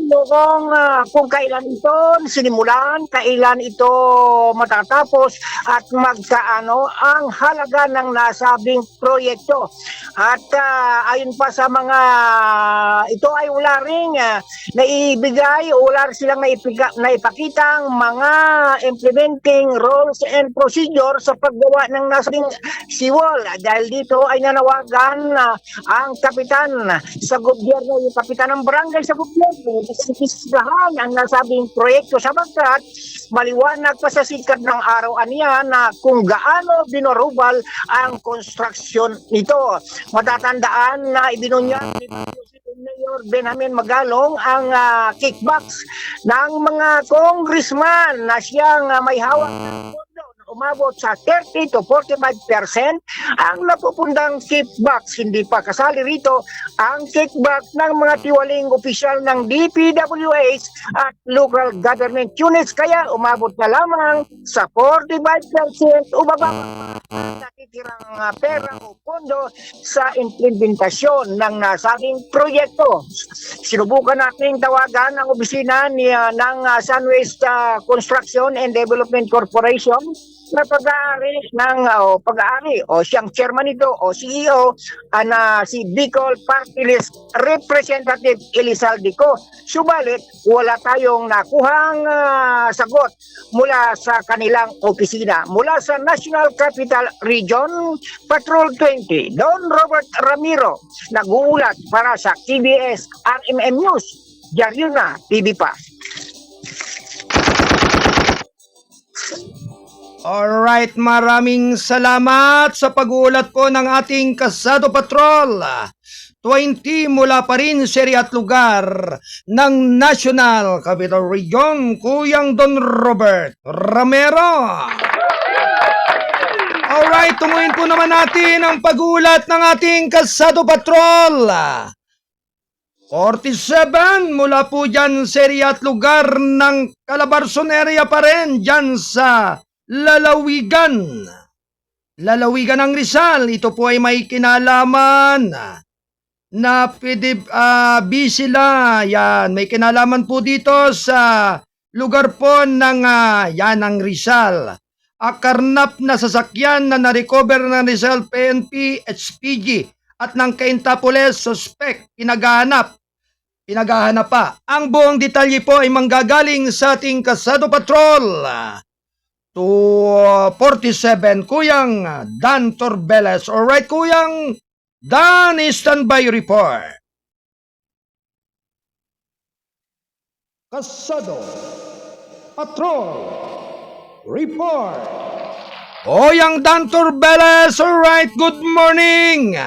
kung kailan ito sinimulan, kailan ito matatapos at magkaano ang halaga ng nasabing proyekto. At ayon pa sa mga ito ay wala ring naibigay o wala silang naipakitang mga implementing rules and procedure sa paggawa ng nasabing seawall. Dahil dito ay nanawagan ang kapitan sa gobyerno, yung kapitan ng barangay sa gobyerno, isisigahan ang nasabing proyekto sapagkat maliwanag pa sa sikat ng araw aniya na kung gaano binorubal ang construction nito. Matatandaan na ibinunyag ni Mayor Benjamin Magalong ang kickbacks ng mga congressman na siyang may hawak ng pondo na umabot sa 30 to 45% ang napupundang kickbacks. Hindi pa kasali rito ang kickback ng mga tiwaling opisyal ng DPWH at local government units, kaya umabot na lamang sa 45% o baba natitirang pera o pondo sa implementasyon ng nasabing proyekto. Sinubukan nating tawagan ang opisina ng Sunwest Construction and Development Corporation na pag-aari o siyang chairman nito o CEO na si Bicol Party List Representative Elizalde Co. Subalit wala tayong nakuhang sagot mula sa kanilang opisina. Mula sa National Capital Region Patrol 20, Don Robert Ramiro nag-uulat para sa KBS RMM News. Diaryo na TV pa. Alright, maraming salamat sa pag-uulat po ng ating Kasado Patrol 20 mula pa rin sa area at lugar ng National Capital Region, Kuyang Don Robert Ramiro. Alright, tunguin po naman natin ang pag-uulat ng ating Kasado Patrol 47 mula po dyan sa area at lugar ng Calabarzon area pa rin dyan sa Lalawigan ng Rizal. Ito po ay may kinalaman na sila. Yan, may kinalaman po dito sa lugar po ng ng Rizal. Karnap na sasakyan na na-recover ng Rizal PNP, HPG at ng Cainta-Pules suspect pinaghahanap pa. Ang buong detalye po ay manggagaling sa ating Kasado Patrol 47, Kuyang Dan Torbeles. Alright, Kuyang Dan, standby report. Kasado Patrol report. Kuyang Dan Torbeles, alright, good morning.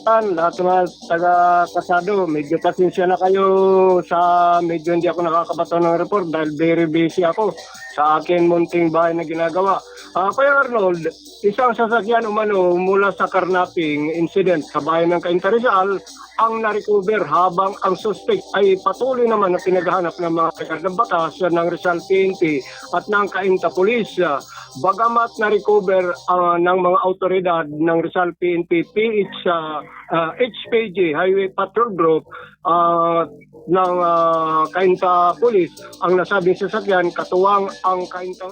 kasagutan, lahat ng mga taga-kasado, medyo pasensya na kayo sa medyo hindi ako nakakabato ng report dahil very busy ako sa akin munting bahay na ginagawa. Kuya Arnold, isang sasakyan umano mula sa carnapping incident sa bayan ng Cainta Rizal ang na-recover habang ang suspect ay patuloy naman na pinaghahanap ng mga record ng batas ng Rizal PNP at ng Cainta Police. Bagamat na-recover ng mga autoridad ng Rizal PNP HPG Highway Patrol Group ng Cainta Police ang nasabing sasakyan, katuwang ang Cainta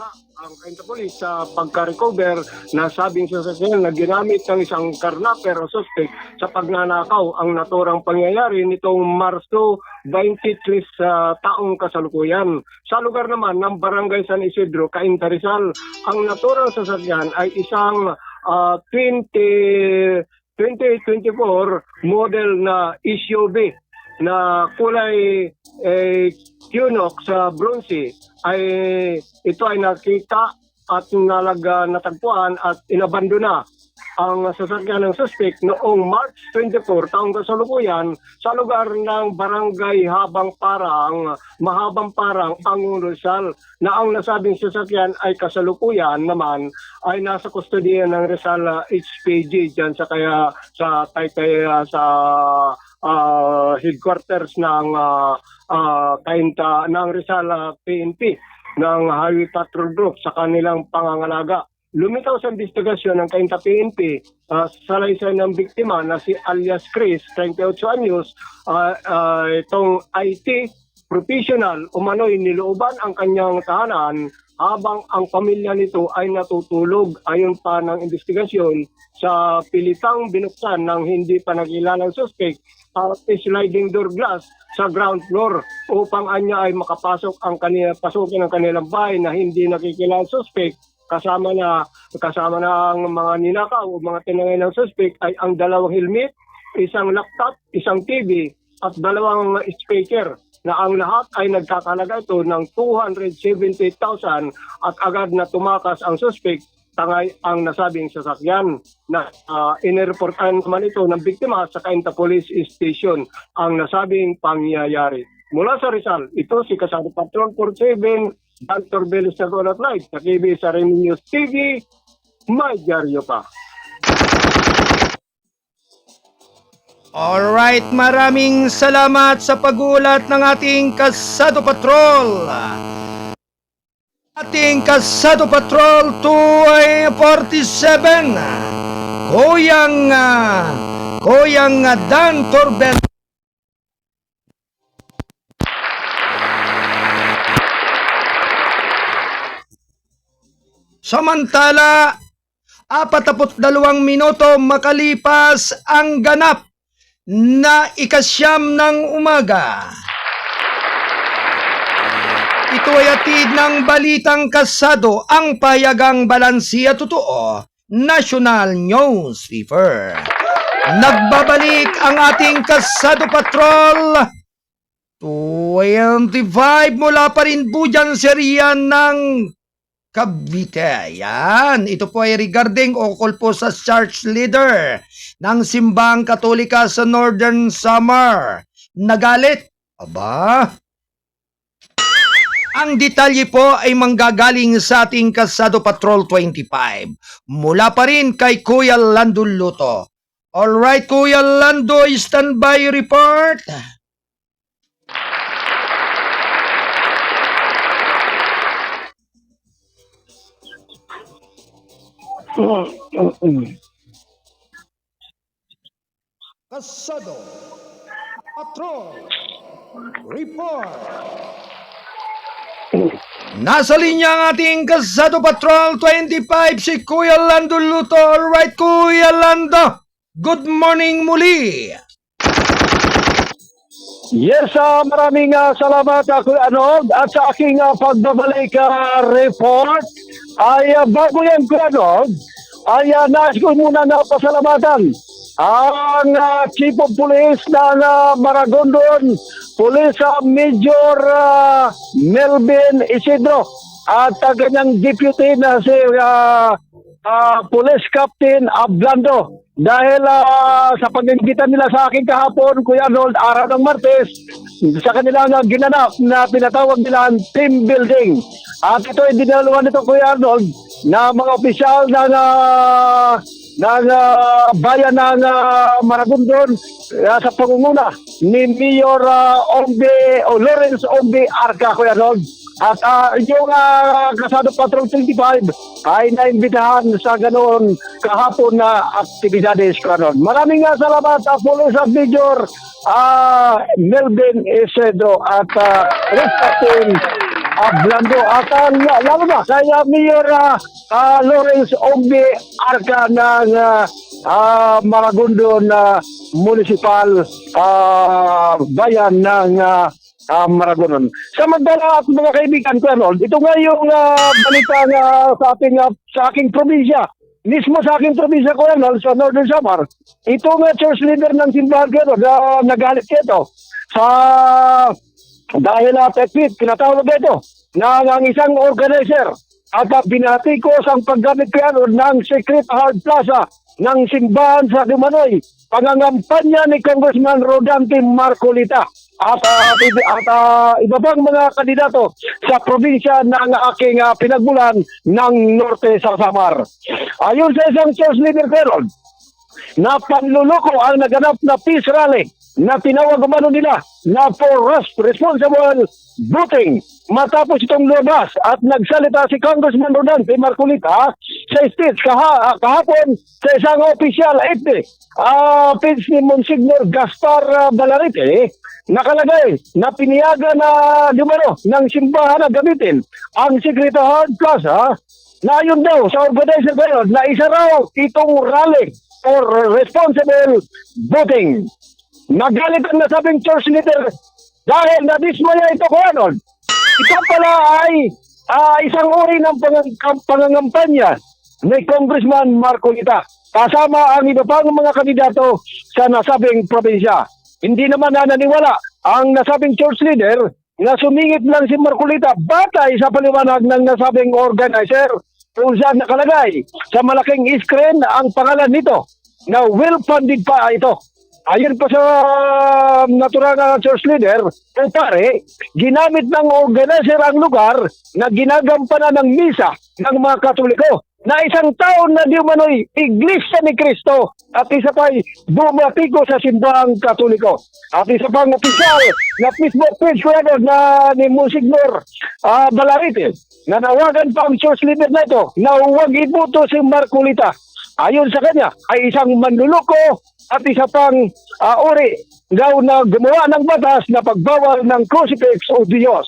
Police sa pagka-recover na sabing sasakyan na ginamit ng isang karnaper o suspect sa pagnanakaw ang naturang pangyayari nitong Marso 23 sa taong kasalukuyan. Sa lugar naman ng Barangay San Isidro, Cainta Rizal, ang naturang sasakyan ay isang 2024 model na SUV na kulay Qnox sa bronze ito ay nakita at natagpuan at inabandona ang sasakyan ng suspect noong March 24 taong kasalukuyan sa lugar ng Barangay Mahabang Parang, Angon Rizal, na ang nasabing sasakyan ay kasalukuyan naman ay nasa kustodiya ng Rizal HPG dyan sa Taytay sa headquarters ng Cainta ng Rizal PNP ng Highway Patrol Group sa kanilang pangangalaga. Lumitaw sa investigasyon ng Cainta PNP sa laysay ng biktima na si alias Chris, 38 anyos, itong IT professional umano'y nilooban ang kanyang tahanan habang ang pamilya nito ay natutulog. Ayon pa ng investigasyon, sa pilitang binuksan ng hindi pa nakilalang suspect sliding door glass sa ground floor upang anya ay makapasok pasukin ang kanilang bahay na hindi nakikilalang suspect. Kasama na ang mga ninakaw o mga tinangay ng suspect ay ang dalawang helmet, isang laptop, isang TV at dalawang speaker na ang lahat ay nagkakalaga ito ng 270,000 at agad na tumakas ang suspect tangay ang nasabing sasakyan na inireportan naman ito ng biktima sa Cainta Police Station ang nasabing pangyayari. Mula sa Rizal, ito si Kasama Patrol 47, Dr. Belis Sagon at Light, sa KB sa Rim News TV, may dyaryo pa. Alright, maraming salamat sa pag-ulat ng ating Kasado Patrol. Ating Kasado Patrol 247, Kuyang Dan Torbel. Samantala, 42 minuto makalipas ang ganap na ikasyam ng umaga. Ito ay atid ng Balitang Kasado, ang payagang balansi at totoo, National Newspaper. Nagbabalik ang ating Kasado Patrol 25 mula pa rin po dyan sa area ng Cavite. Yan. Ito po ay regarding ukol po sa church leader ng Simbahang Katolika sa Northern Samar. Nagalit. Aba? Ang detalye po ay manggagaling sa ating Kasado Patrol 25. Mula pa rin kay Kuya Lando Luto. Alright, Kuya Lando, standby report. Kasado Patrol Report. Nasa linya ang ating Kasado Patrol 25, si Kuya Lando Luto. Alright, Kuya Lando, good morning muli. Yes, maraming salamat Kuya Arnold, at sa aking pagbabalik report ay bago yan Kuya Arnold ay nais ko muna na pasalamatan ang Chief of Police ng Maragondon, Police Major Melvin Isidro, at kanyang deputy na si Police Captain Ablando. Dahil sa pag-imbita nila sa akin kahapon, Kuya Arnold, araw ng Martes, sa kanilang ginanap na tinatawag nila team building. At ito ay dinaluhan nito, Kuya Arnold, na mga opisyal ng bayan ng Maragondon sa pangunguna ni Mayor Lawrence Ombe Arca, Kuya Arnold. At yung Kasado Patrol 25 ay naimbitahan sa ganoon kahapon na aktibidades, Kuya Arnold. Maraming salamat, Police Major Melvin Esedo at Police Captain Ablando at lalo na kay Mayor Lawrence Ombe Arca ng Maragondon Municipal Bayan ng Maragondon. Samantala at mga kaibigan ko, Arnold, ito nga yung balita nga sa aking probinsya. Mismo sa aking probinsya ko, Arnold, sa Northern Samar, ito nga church leader ng simbahan ko, na nagalit ito sa dahil Pepit, pinatawag ito na ang isang organizer at binatikos ang paggamit ko ng Secret Heart Plaza ng simbahan sa Dumanoy, pangangampanya ni Congressman Rodante Marcolita at iba pang mga kandidato sa probinsya ng aking pinagmulan ng Norte sa Samar. Ayon sa isang church leader, Harold, na panluloko ang naganap na peace rally na tinawag umano nila na for responsible voting. Matapos itong lumabas at nagsalita si Congressman Rodante Marcolita sa stage kahapon sa isang official FD page ni Monsignor Gaspar Balarite, nakalagay na piniyagan na dumano ng simbahan na gamitin ang Secret Heart Plaza na ayon daw sa organizer na isa raw itong rally for responsible voting. Nagalit ang nasabing church leader dahil nadismaya ito, Kuya Arnold. Ito pala ay isang uri ng pangangampanya ni Congressman Marcolita kasama ang iba pang mga kandidato sa nasabing probinsya. Hindi naman nananiwala ang nasabing church leader na sumingit lang si Marcolita batay sa paliwanag ng nasabing organizer kung saan nakalagay sa malaking screen ang pangalan nito na well-funded pa ito. Ayon pa sa natural na church leader, pare, ginamit ng organizer ang lugar na ginagampanan ng misa ng mga Katoliko na isang taon na di umano'y Iglesia ni Cristo at isa pa'y bumatiko sa simbahang Katoliko. At isa pang opisyal na Facebook page ko na ni Monsignor Balarite na nawagan pa ang church leader na ito na huwag ibuto si Marcolita. Ayon sa kanya ay isang manluloko at isa pang uri daw na gumawa ng batas na pagbawal ng crucifix o Diyos.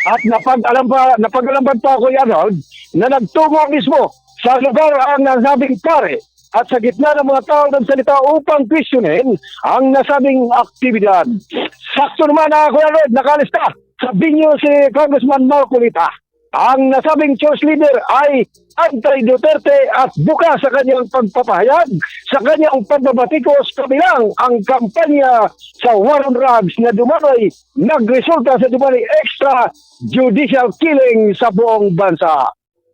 At napag-alampan pa ako, Arnold, na nagtungo mismo sa lugar ang nasabing pare at sa gitna ng mga tao ng salita upang questionin ang nasabing aktibidad. Sakto naman ako, Arnold, nakalista sa binyo si Congressman Marcolita. Ang nasabing church leader ay anti-Duterte at bukas sa kanyang pagpapahayag sa kanyang pagbabatikos kabilang ang kampanya sa war on drugs na dumanoy nagresulta sa dumanoy extra judicial killing sa buong bansa.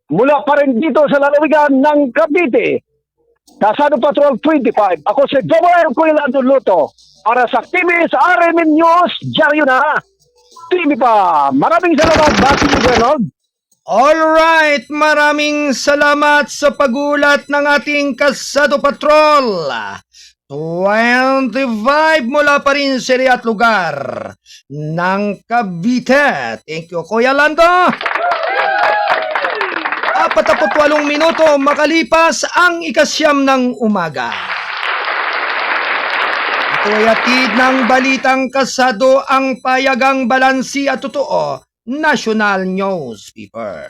Mula pa rin dito sa lalawigan ng Cavite, Kasado Patrol 25, ako si Joel Cuilado Luto para sa TVS RMN News, Diaryo na TV pa. Maraming salamat, Bati Bernard. Alright, maraming salamat sa pagulat ng ating Kasado Patrol. 25 mula pa rin sa at lugar ng Cavite. Thank you, Kuya Lando. 48 minuto makalipas ang 9:00 ng umaga. Ito'y atid ng balitang Kasado, ang payagang balansi at totoo. National Newspaper.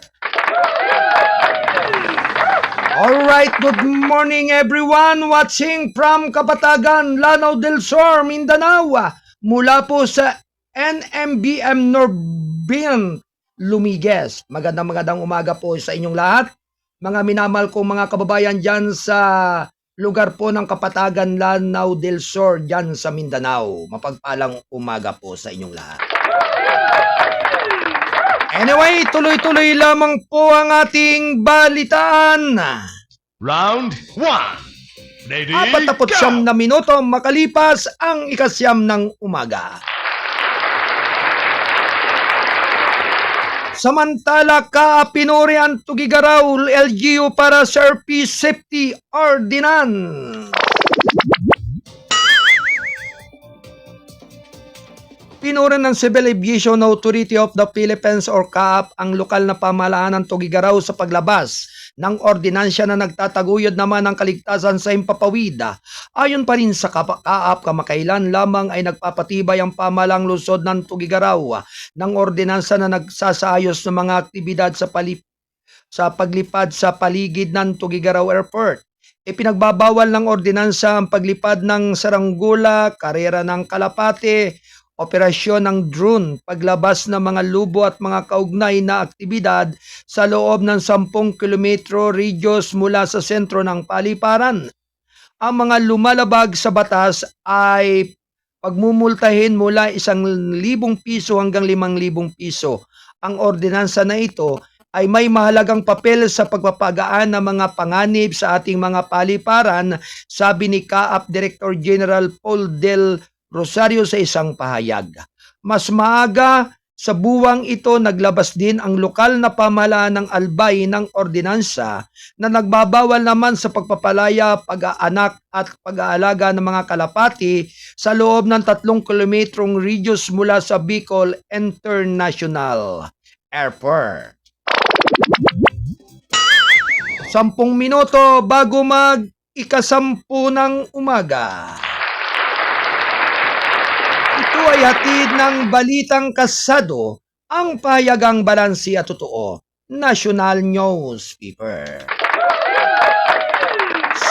Alright, good morning everyone watching from Kapatagan, Lanao del Sur, Mindanao. Mula po sa NMBM Norbian Lumigues. Magandang umaga po sa inyong lahat. Mga minamahal kong mga kababayan dyan sa lugar po ng Kapatagan, Lanao del Sur, dyan sa Mindanao. Mapagpalang umaga po sa inyong lahat. Anyway, tuloy-tuloy lamang po ang ating balitaan. Round 1. Lady, 49 na minuto makalipas ang 9 ng umaga. Samantala, kaapinorian tugigaraw LGU para sa Peace Safety Ordinance. Pinuran ng Civil Aviation Authority of the Philippines or CAAP ang lokal na pamahalaan ng Tugigaraw sa paglabas ng ordinansya na nagtataguyod naman ng kaligtasan sa himpapawid. Ayon pa rin sa CAAP, kamakailan lamang ay nagpapatibay ang pamahalang lungsod ng Tugigaraw ng ordinansa na nagsasaayos ng mga aktibidad sa paglipad sa paligid ng Tugigaraw Airport. Ipinagbabawal ng ordinansa ang paglipad ng saranggula, karera ng kalapate, operasyon ng drone, paglabas ng mga lubo at mga kaugnay na aktibidad sa loob ng 10 kilometro radius mula sa sentro ng paliparan. Ang mga lumalabag sa batas ay pagmumultahin mula 1,000 piso hanggang 5,000 piso. Ang ordinansa na ito ay may mahalagang papel sa pagpapagaan ng mga panganib sa ating mga paliparan, sabi ni CAAP Director General Paul Del Rosario sa isang pahayag. Mas maaga sa buwang ito naglabas din ang lokal na pamahalaan ng Albay ng ordinansa na nagbabawal naman sa pagpapalaya, pag-aanak at pag-aalaga ng mga kalapati sa loob ng 3 kilometrong radius mula sa Bicol International Airport. 10 minuto bago mag-10 ng umaga. Ito ay hatid ng balitang kasado, ang pahayagang balansi at totoo, National Newspaper.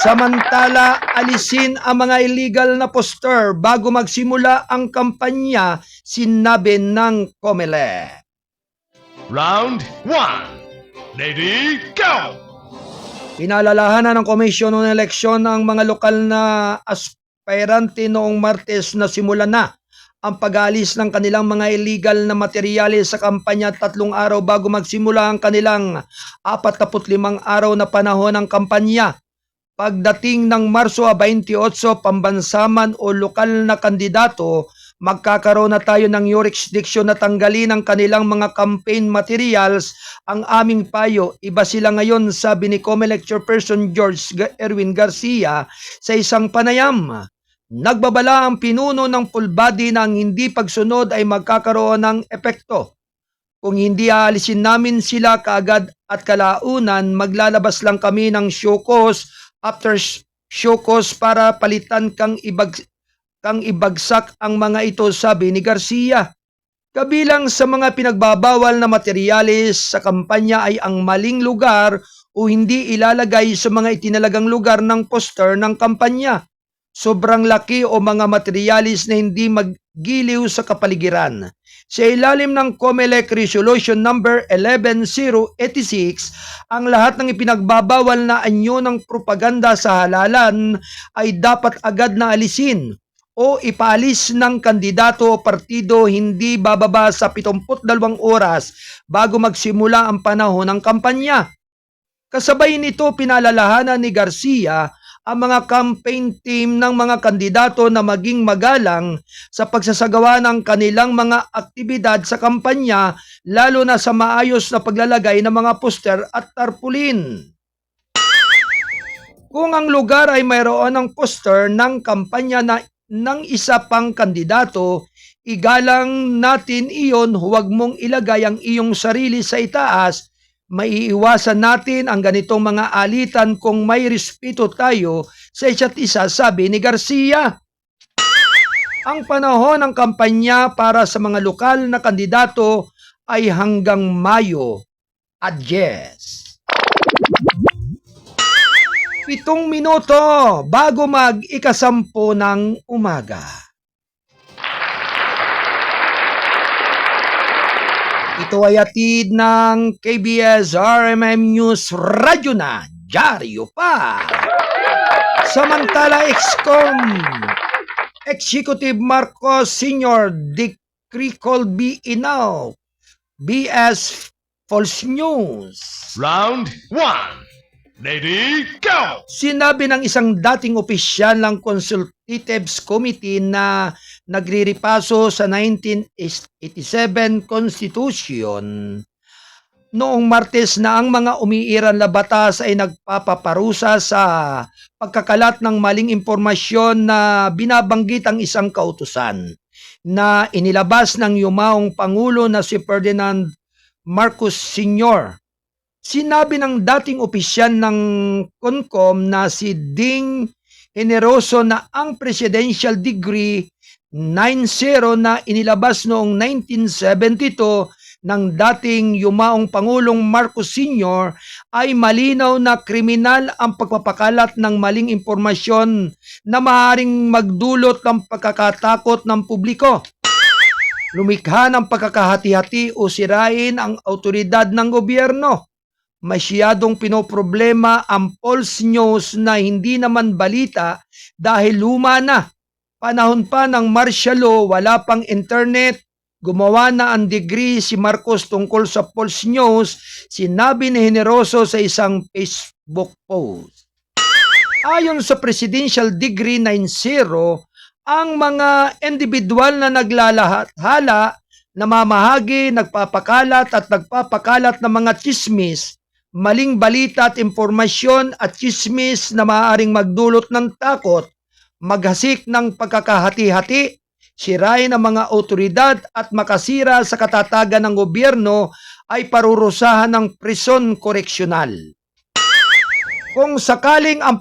Samantala, alisin ang mga illegal na poster bago magsimula ang kampanya, sinabi ng COMELEC. Round 1. Lady, go! Pinalalahanan ng Komisyon ng Eleksyon ang mga lokal na aspirante noong Martes na simulan na ang pag-alis ng kanilang mga illegal na materyales sa kampanya 3 araw bago magsimula ang kanilang 45 araw na panahon ng kampanya. Pagdating ng Marso 28, pambansaman o lokal na kandidato, magkakaroon na tayo ng jurisdiction na tanggalin ang kanilang mga campaign materials. Ang aming payo, iba sila ngayon, sabi ni COMELEC Chairperson George Erwin Garcia sa isang panayam. Nagbabala ang pinuno ng full body na ang hindi pagsunod ay magkakaroon ng epekto. Kung hindi aalisin namin sila kaagad at kalaunan, maglalabas lang kami ng show cause after show cause para palitan kang ibagsak ang mga ito, sabi ni Garcia. Kabilang sa mga pinagbabawal na materyales sa kampanya ay ang maling lugar o hindi ilalagay sa mga itinalagang lugar ng poster ng kampanya, sobrang laki o mga materyales na hindi maggiliw sa kapaligiran. Sa ilalim ng COMELEC Resolution Number 11086, ang lahat ng ipinagbabawal na anyo ng propaganda sa halalan ay dapat agad na alisin o ipaalis ng kandidato o partido hindi bababa sa 72 oras bago magsimula ang panahon ng kampanya. Kasabay nito, pinalalahanan ni Garcia ang mga campaign team ng mga kandidato na maging magalang sa pagsasagawa ng kanilang mga aktibidad sa kampanya, lalo na sa maayos na paglalagay ng mga poster at tarpaulin. Kung ang lugar ay mayroon ng poster ng kampanya ng isa pang kandidato, igalang natin iyon, huwag mong ilagay ang iyong sarili sa itaas. Maiiwasan natin ang ganitong mga alitan kung may respeto tayo sa isa't isa, sabi ni Garcia. Ang panahon ng kampanya para sa mga lokal na kandidato ay hanggang Mayo at 10. 7 minuto bago mag-10 ng umaga. Ito ay hatid ng KBS RMM News Radyo na, dyaryo pa. Samantala, EXCOM Executive Marcos Sr. Decree called be enough BS False News. Round 1. Ready, go! Sinabi ng isang dating opisyal ng Consultatives Committee na nagriripaso sa 1987 Constitution noong Martes na ang mga umiiral na batas ay nagpapaparusa sa pagkakalat ng maling impormasyon na binabanggit ang isang kautusan na inilabas ng yumaong Pangulo na si Ferdinand Marcos Sr. Sinabi ng dating opisyal ng CONCOM na si Ding Generoso na ang Presidential Decree 90 na inilabas noong 1972 ng dating yumaong Pangulong Marcos Sr. ay malinaw na kriminal ang pagpapakalat ng maling impormasyon na maaaring magdulot ng pagkakatakot ng publiko. Lumikha ng pagkakahati-hati o sirain ang autoridad ng gobyerno. Masyadong pinoproblema ang false news na hindi naman balita dahil luma na. Panahon pa ng martial law, wala pang internet. Gumawa na ang degree si Marcos tungkol sa false news, sinabi ni Generoso sa isang Facebook post. Ayon sa Presidential Decree 90, ang mga individual na naglalahathala, namamahagi, nagpapakalat at nagpapakalat ng mga chismis, maling balita at impormasyon at chismis na maaaring magdulot ng takot, maghasik ng pagkakahati-hati, sirain ang mga otoridad at makasira sa katatagan ng gobyerno ay parurusahan ng prison koreksyonal. Kung sakaling ang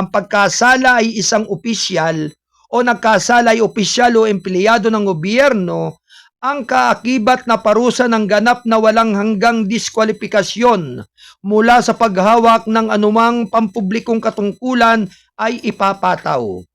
pagkasala ay isang opisyal o nagkasala ay opisyal o empleyado ng gobyerno, ang kaakibat na parusa ng ganap na walang hanggang diskwalifikasyon mula sa paghawak ng anumang pampublikong katungkulan ay ipapataw.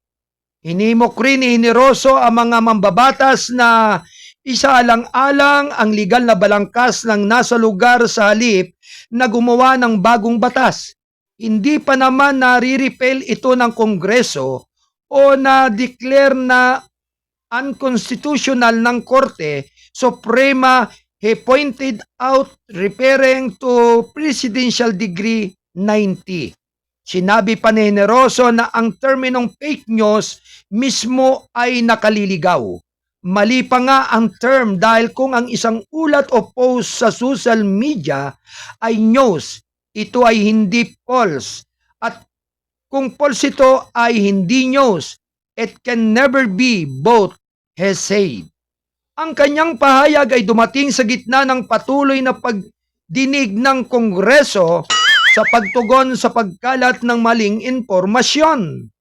Hinimok rin ni Generoso ang mga mambabatas na isaalang-alang ang legal na balangkas ng nasa lugar sa halip na gumawa ng bagong batas. Hindi pa naman nare-repeal ito ng Kongreso o na-declare na unconstitutional ng Korte Suprema, he pointed out referring to Presidential Decree 90. Sinabi pa ni Generoso na ang terminong fake news mismo ay nakaliligaw. Mali pa nga ang term dahil kung ang isang ulat o post sa social media ay news, ito ay hindi false. At kung false ito ay hindi news, it can never be both, he said. Ang kanyang pahayag ay dumating sa gitna ng patuloy na pagdinig ng Kongreso sa pagtugon sa pagkalat ng maling impormasyon.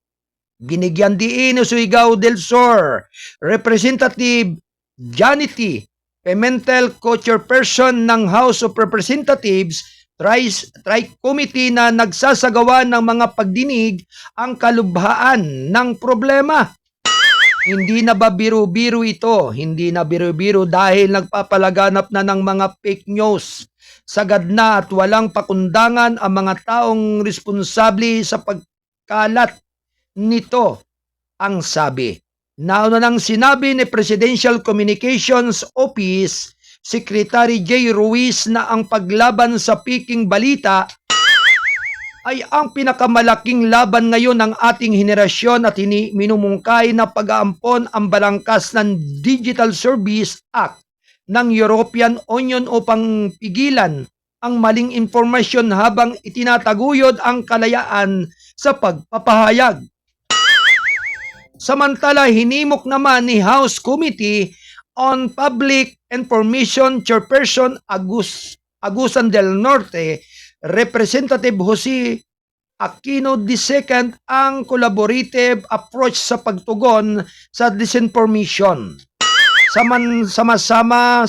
Binigyan diin ni Surigao del Sur, Representative Janity Pimentel, co-chairperson ng House of Representatives, Tri-Committee na nagsasagawa ng mga pagdinig ang kalubhaan ng problema. Hindi na ba biro-biro ito? Hindi na biro-biro dahil nagpapalaganap na ng mga fake news. Sagad na at walang pakundangan ang mga taong responsable sa pagkalat nito, ang sabi. Nauna nang sinabi ni Presidential Communications Office Secretary J. Ruiz na ang paglaban sa peking balita ay ang pinakamalaking laban ngayon ng ating henerasyon at minumungkay na pag-aampon ang balangkas ng Digital Service Act ng European Union upang pigilan ang maling impormasyon habang itinataguyod ang kalayaan sa pagpapahayag. Samantala, hinimok naman ni House Committee on Public Information Chairperson Agusan del Norte, Representative Jose Aquino II ang collaborative approach sa pagtugon sa disinformation. Sama-sama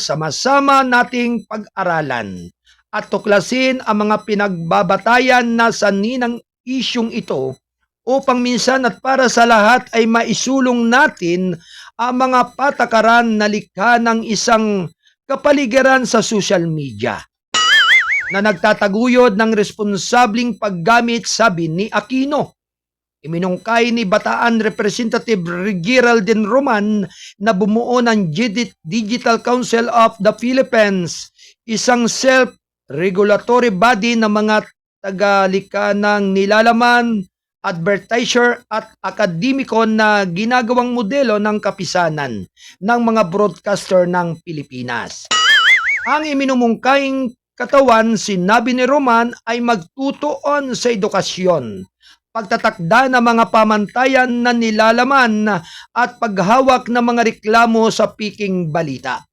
nating pag-aralan at tuklasin ang mga pinagbabatayan na saninang isyung ito upang minsan at para sa lahat ay maisulong natin ang mga patakaran na likha ng isang kapaligiran sa social media na nagtataguyod ng responsabling paggamit, sabi ni Aquino. Iminungkay ni Bataan Representative Geraldine Roman na bumuo ng Digital Council of the Philippines, isang self-regulatory body ng mga tagalikanang nilalaman, advertiser at akademiko na ginagawang modelo ng kapisanan ng mga broadcaster ng Pilipinas. Ang iminumungkaying katawan, sinabi ni Roman, ay magtutuon sa edukasyon, pagtatakda ng mga pamantayan na nilalaman at paghawak ng mga reklamo sa piking balita.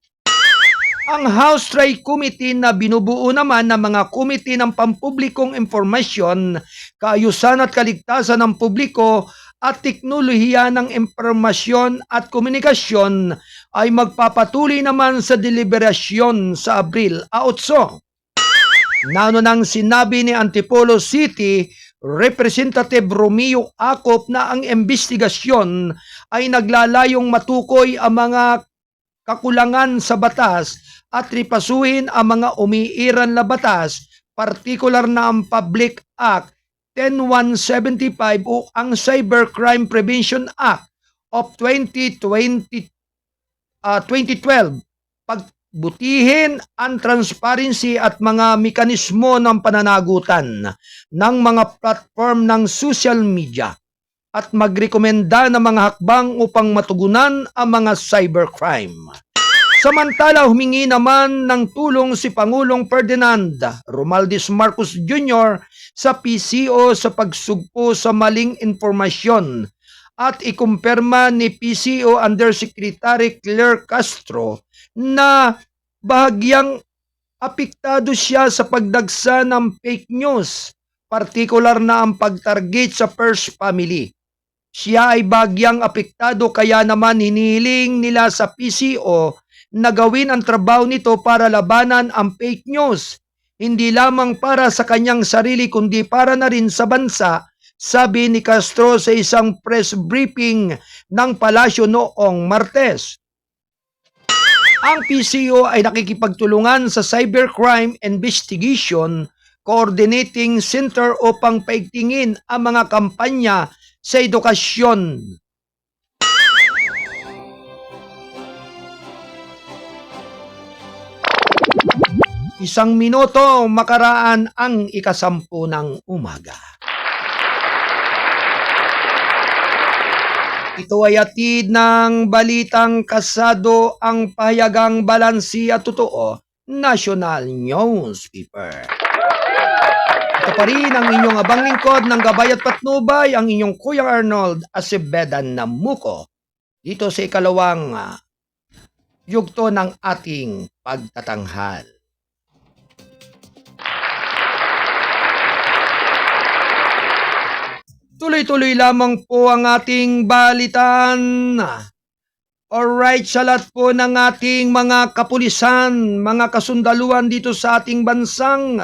Ang House Trade Committee na binubuo naman ng mga komite ng pampublikong impormasyon, kaayusan at kaligtasan ng publiko at teknolohiya ng impormasyon at komunikasyon ay magpapatuloy naman sa deliberasyon sa Abril 8. Nano nang sinabi ni Antipolo City Representative Romeo Acop na ang investigasyon ay naglalayong matukoy ang mga kakulangan sa batas at ripasuhin ang mga umiiral na batas, partikular na ang Public Act 10175 o ang Cybercrime Prevention Act of 2012, pagbutihin ang transparency at mga mekanismo ng pananagutan ng mga platform ng social media at magrekomenda ng mga hakbang upang matugunan ang mga cybercrime. Samantala, humingi naman ng tulong si Pangulong Ferdinand Romualdez Marcos Jr. sa PCO sa pagsugpo sa maling impormasyon at ikumpirma ni PCO Undersecretary Claire Castro na bahagyang apektado siya sa pagdagsa ng fake news, partikular na ang pagtarget sa first family. Siya ay bahagyang apektado kaya naman hinihiling nila sa PCO na gawin ang trabaho nito para labanan ang fake news, hindi lamang para sa kanyang sarili kundi para na rin sa bansa, sabi ni Castro sa isang press briefing ng palasyo noong Martes. Ang PCO ay nakikipagtulungan sa Cybercrime Investigation Coordinating Center upang paigtingin ang mga kampanya sa edukasyon. Isang minuto makaraan ang 10:00 ng umaga. Ito ay atid ng balitang kasado ang pahayagang balansi at totoo, National Newspaper. Ito pa rin ang inyong abang lingkod ng Gabay at Patnubay, ang inyong Kuya Arnold Acevedan Namuko, dito sa ikalawang yugto ng ating pagtatanghal. Tuloy-tuloy lamang po ang ating balitan. Alright, sa lahat po ng ating mga kapulisan, mga kasundaluhan dito sa ating bansang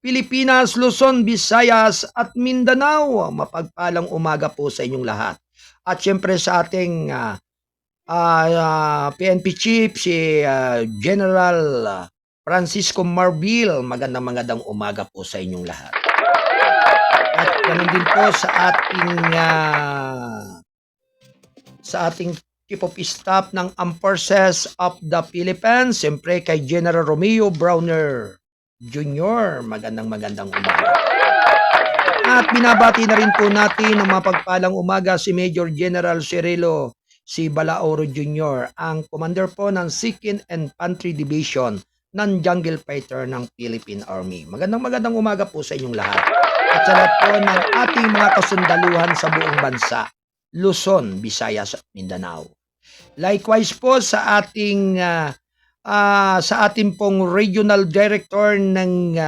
Pilipinas, Luzon, Visayas at Mindanao, mapagpalang umaga po sa inyong lahat. At syempre sa ating PNP Chief, si General Francisco Marbil, magandang umaga po sa inyong lahat. At ganun din po sa ating Chief of Staff ng Armed Forces of the Philippines, siyempre kay General Romeo Browner Jr. Magandang umaga. At binabati na rin po natin ng mapagpalang umaga si Major General Cirilo C. Balaoro Jr., ang commander po ng 2nd Infantry Division ng Jungle Fighter ng Philippine Army. Magandang umaga po sa inyong lahat. At sa lahat po ng ating mga kasundaluhan sa buong bansa, Luzon, Visayas at Mindanao. Likewise po sa ating pong regional director ng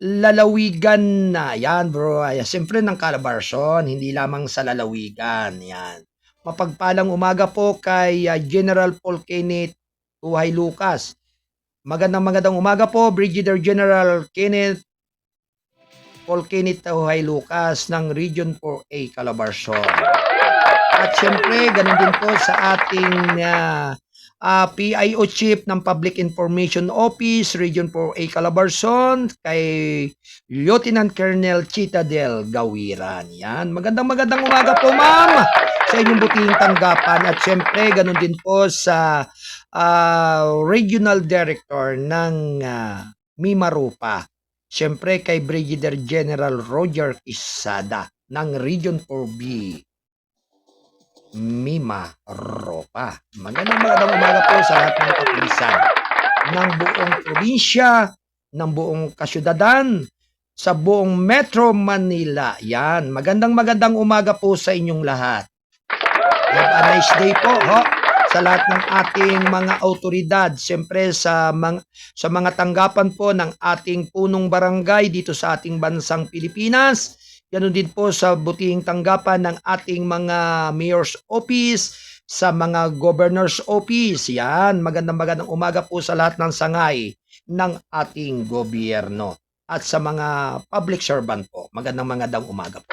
lalawigan na yan bro, siyempre ng Calabarzon, hindi lamang sa lalawigan yan. Mapagpalang umaga po kay General Paul Kenneth Uhay Lucas. Magandang umaga po Brigadier General Paul Kenneth Uhay Lucas ng Region 4A Calabarzon. At syempre, ganun din po sa ating PIO Chief ng Public Information Office, Region 4A Calabarzon, kay Lieutenant Colonel Chita del Gawiran. Yan. Magandang umaga po, ma'am, sa inyong butihing tanggapan. At syempre, ganun din po sa Regional Director ng Mimarupa. Syempre, kay Brigadier General Roger Isada ng Region 4B. Mima Ropa. Magandang umaga po sa lahat ng kapulisan ng buong probinsya, ng buong kasyudadan, sa buong Metro Manila. Yan. Magandang umaga po sa inyong lahat. Have a nice day po, ho, sa lahat ng ating mga autoridad. Siyempre sa mga tanggapan po ng ating punong barangay dito sa ating bansang Pilipinas. Ganon din po sa butihing tanggapan ng ating mga mayor's office, sa mga governor's office. Yan, magandang umaga po sa lahat ng sangay ng ating gobyerno. At sa mga public servant po, magandang umaga po.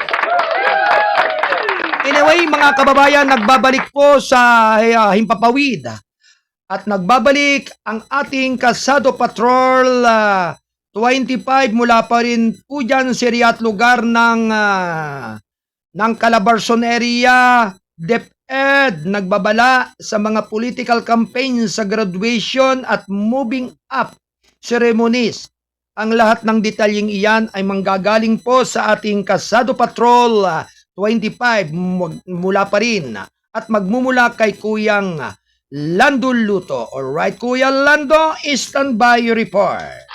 Anyway, mga kababayan, nagbabalik po sa Himpapawid. At nagbabalik ang ating Kasado Patrol 25 mula pa rin po dyan sa area at lugar ng Calabarzon area. DepEd nagbabala sa mga political campaign sa graduation at moving up ceremonies. Ang lahat ng detalyeng iyan ay manggagaling po sa ating Kasado Patrol 25 mula pa rin at magmumula kay Kuyang Lando Luto. Alright, Kuya Lando, stand by your report.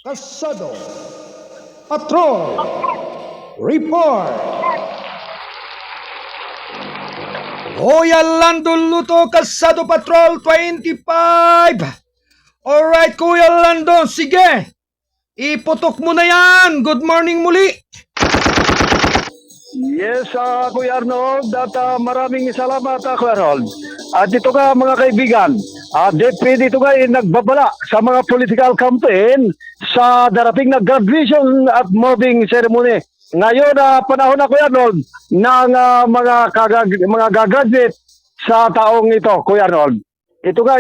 Kasado Patrol Report. Kuya Lando Luto, Kasado Patrol 25. Alright, Kuya Lando, sige. Iputok mo na yan. Good morning muli. Yes, Kuya Arnold, at maraming salamat, Kuya Arnold. At ito nga mga kaibigan, DepEd ito nga ay nagbabala sa mga political campaign sa darating na graduation at moving ceremony. Ngayon, panahon na, Kuya Arnold, ng mga gagraduate sa taong ito, Kuya Arnold. Ito nga,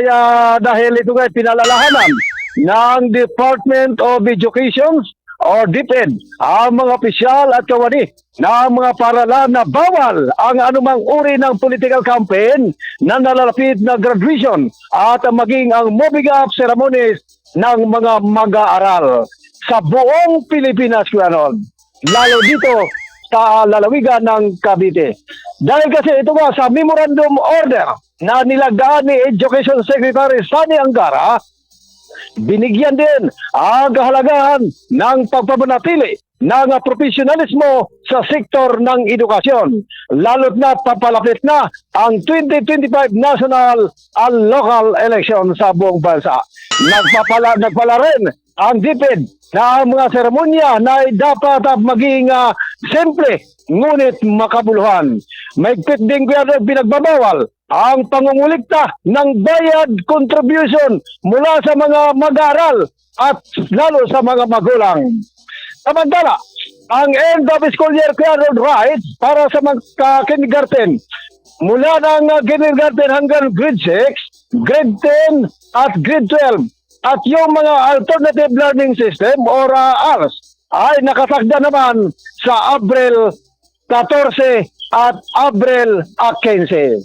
dahil ito nga pinalalahanan ng Department of Education o DepEd ang mga opisyal at kawani ng mga paralan na bawal ang anumang uri ng political campaign na nalalapit na graduation at maging ang moving up ceremonies ng mga mag-aaral sa buong Pilipinas, Kuya Arnold. Lalo dito sa lalawigan ng Cavite. Dahil kasi ito nga sa memorandum order na nilagdaan ni Education Secretary Sani Angara, binigyan din ang kahalagahan ng pagpapanatili ng profesionalismo sa sektor ng edukasyon, lalo't na papalapit na ang 2025 national at local election sa buong bansa. Nagpala rin ang DepEd na ang mga seremonya na dapat maging simple ngunit makabuluhan. Mahigpit din kaya binagbabawal ang pangungulikta ng bayad contribution mula sa mga mag-aaral at lalo sa mga magulang. Samantala, ang end of school year cleared rights para sa mga kindergarten mula ng kindergarten hanggang grade 6, grade 10 at grade 12 at yung mga alternative learning system or ALS ay nakatakda naman sa Abril 14 at Abril 15.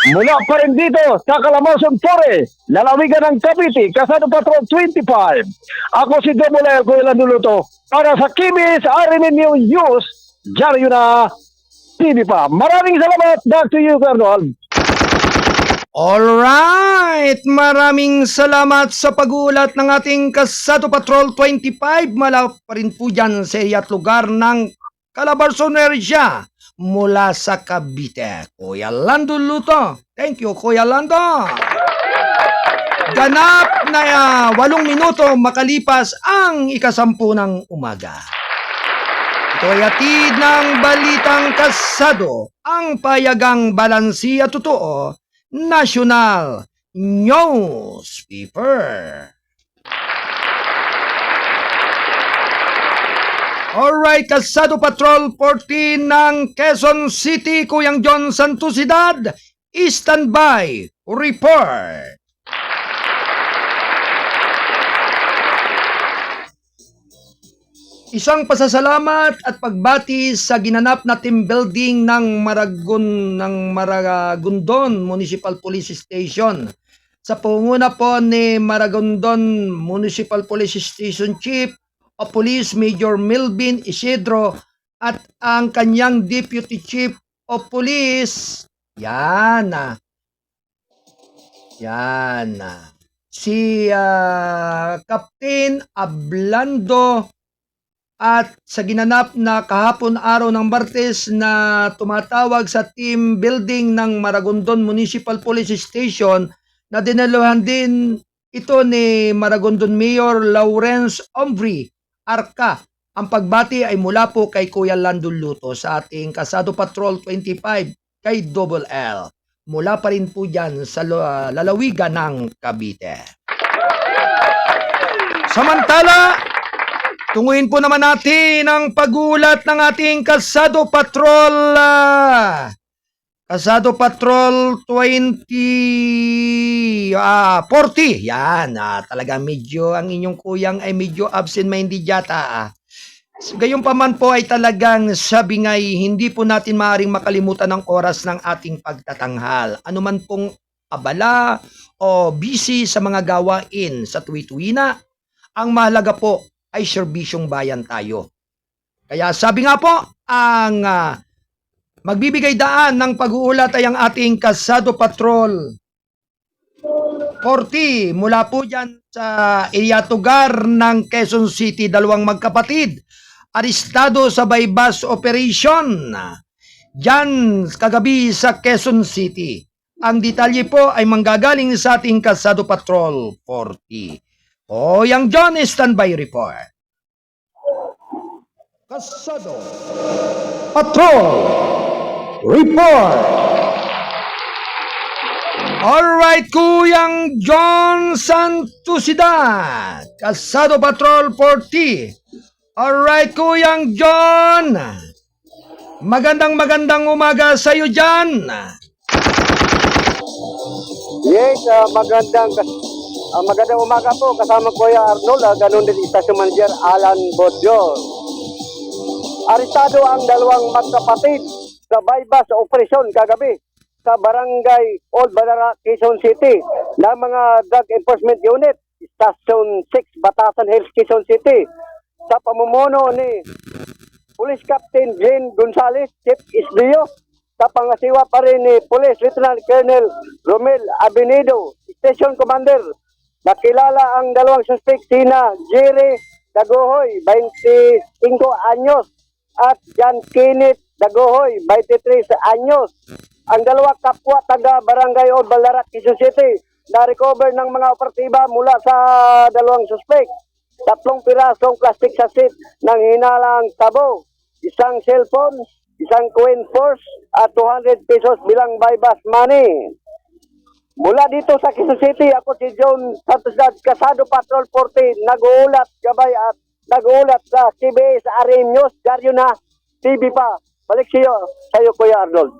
Mula pa rin dito sa Calabarzon Pore, lalawigan ng Cavite, Kasado Patrol 25. Ako si Demolel Kuya Lando Luto para sa KBS RMN News, Diaryo na TV pa. Maraming salamat. Back to you, Arnold. Alright, maraming salamat sa pag-uulat ng ating Kasado Patrol 25. Mula pa rin po dyan sa area at lugar ng Calabarzon area mula sa Cavite. Kuya Lando Luto. Thank you, Kuya Lando. Ganap na 8 minuto makalipas ang 10 ng umaga. Ito ay hatid ng Balitang Kasado, ang payagang balansi at totoo, National Newspaper. Alright, Kalsado Patrol 14 ng Quezon City, Kuyang John Santosidad, standby, report. Isang pasasalamat at pagbati sa ginanap na team building ng Maragondon Municipal Police Station. Sa pangunguna po ni Maragondon Municipal Police Station Chief o Police Major Melvin Isidro at ang kanyang Deputy Chief o Police, si Captain Ablando, at sa ginanap na kahapon araw ng Martes na tumatawag sa team building ng Maragondon Municipal Police Station na dinaluhan din ito ni Maragondon Mayor Lawrence Ombri Arca. Ang pagbati ay mula po kay Kuya Landon Luto sa ating Kalsado Patrol 25 kay Double L. Mula pa rin po dyan sa lalawigan ng Cavite. Samantala, tunguhin po naman natin ang pagulat ng ating Kalsado Patrol Kalsado Patrol 40. Yan, talaga medyo ang inyong kuyang ay medyo absent-minded yata. Gayunpaman po ay talagang sabingay, hindi po natin maaaring makalimutan ang oras ng ating pagtatanghal. Ano man pong abala o busy sa mga gawain sa tuwi-tuwi na, ang mahalaga po ay serbisyong bayan tayo. Kaya sabi nga po, ang magbibigay daan ng pag-uulat ay ang ating Kalsado Patrol 40 mula po dyan sa Iliatugar ng Quezon City, dalawang magkapatid arestado sa bypass operation dyan kagabi sa Quezon City. Ang detalye po ay manggagaling sa ating Kalsado Patrol 40. Yang John, standby report. Kalsado Patrol report. Alright, Kuyang John Santosidad, Kalsado Patrol 40. Alright, Kuyang John, magandang umaga sa iyo dyan. Yes, magandang umaga po. Kasama ko Kuya Arnold, ganun din Station Manager Alan Bodjo. Arestado ang dalawang magkapatid sa bypass operation kagabi sa Barangay Old Balara, Quezon City ng mga Drug Enforcement Unit, Station 6, Batasan Hills, Quezon City, sa pamumuno ni Police Captain Jane Gonzales, Chief SDO, sa pangasiwa pa rin ni Police Lieutenant Colonel Romel Abinedo, Station Commander. Nakilala ang dalawang suspect sina Jerry Dagohoy, 25 anyos, at John Kenneth Dagohoy, 23 anyos. Ang dalawa kapwa taga Barangay Old Balara, Quezon City, na-recover ng mga operatiba mula sa dalawang suspect. 3 pirasong plastic sasit ng hinalang tabo, isang cellphone, isang coin purse, at 200 pesos bilang bypass money. Mula dito sa Quezon City, ako si John Santosidad, Kalsado Patrol 40, nag-uulat gabay at nag-uulat sa CBS RM News, Daryo na TV pa. Balik sa iyo, Kuya Arnold.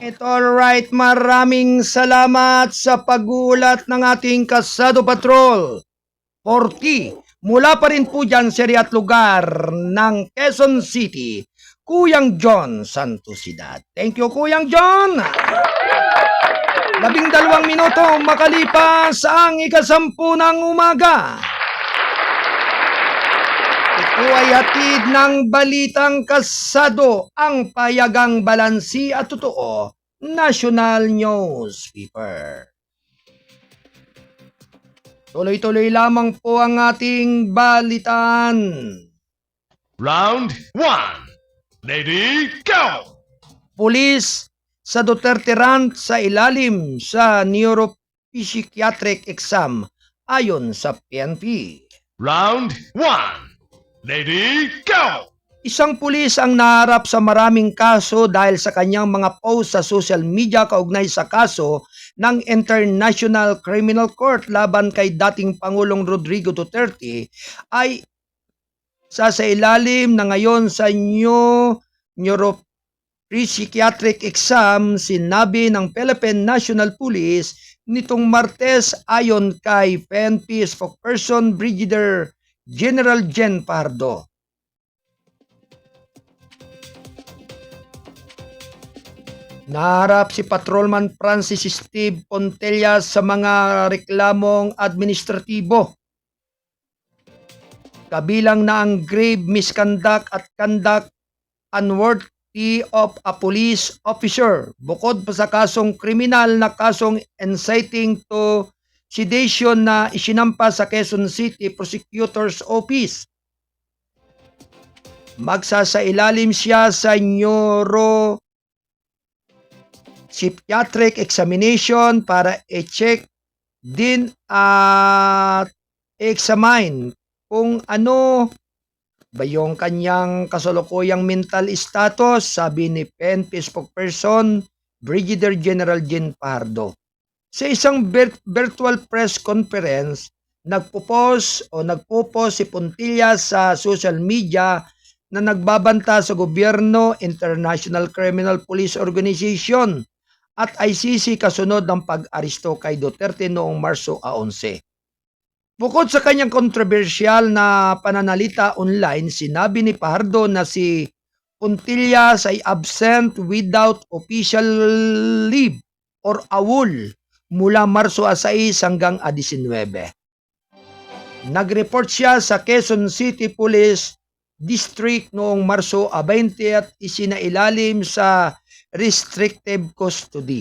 Alright, maraming salamat sa pag-uulat ng ating Kalsado Patrol 40. Mula pa rin po dyan sa area at lugar ng Quezon City, Kuyang John Santosidad. Thank you, Kuyang John! 12 minuto makalipas ang 10:00 ng umaga. Ito ay hatid ng balitang kalsado, ang payagang balansi at totoo, National Newspaper. Tuloy-tuloy lamang po ang ating balitaan. Round 1. Ready, go! Pulis sa Duterte Ranch sa ilalim sa neuropsychiatric exam ayon sa PNP. Round 1. Ready, go! Isang pulis ang naharap sa maraming kaso dahil sa kanyang mga post sa social media kaugnay sa kaso ng International Criminal Court laban kay dating Pangulong Rodrigo Duterte ay sa ilalim na ngayon sa neuropsychiatric exam, sinabi ng Philippine National Police nitong Martes ayon kay PNP spokesperson Brigadier General Jen Pardo. Naharap si Patrolman Francis Steve Pontella sa mga reklamong administratibo. Kabilang na ang grave misconduct at conduct unworthy of a police officer, bukod pa sa kasong kriminal na kasong inciting to sedation na isinampa sa Quezon City Prosecutor's Office. Magsasailalim siya sa neuropsychiatric examination para i-check din at examine kung ano ba yung kanyang kasalukuyang mental status, sabi ni PNP spokesperson Brigadier General Jen Pardo. Sa isang virtual press conference, nagpo-post si Pontilla sa social media na nagbabanta sa gobyerno, International Criminal Police Organization at ICC kasunod ng pag-aresto kay Duterte noong Marso 11. Bukod sa kanyang kontrobersyal na pananalita online, sinabi ni Pardo na si Pontilla ay absent without official leave or AWOL mula Marso 6 hanggang 19. Nag-report siya sa Quezon City Police District noong Marso 20 at isinailalim sa restrictive custody.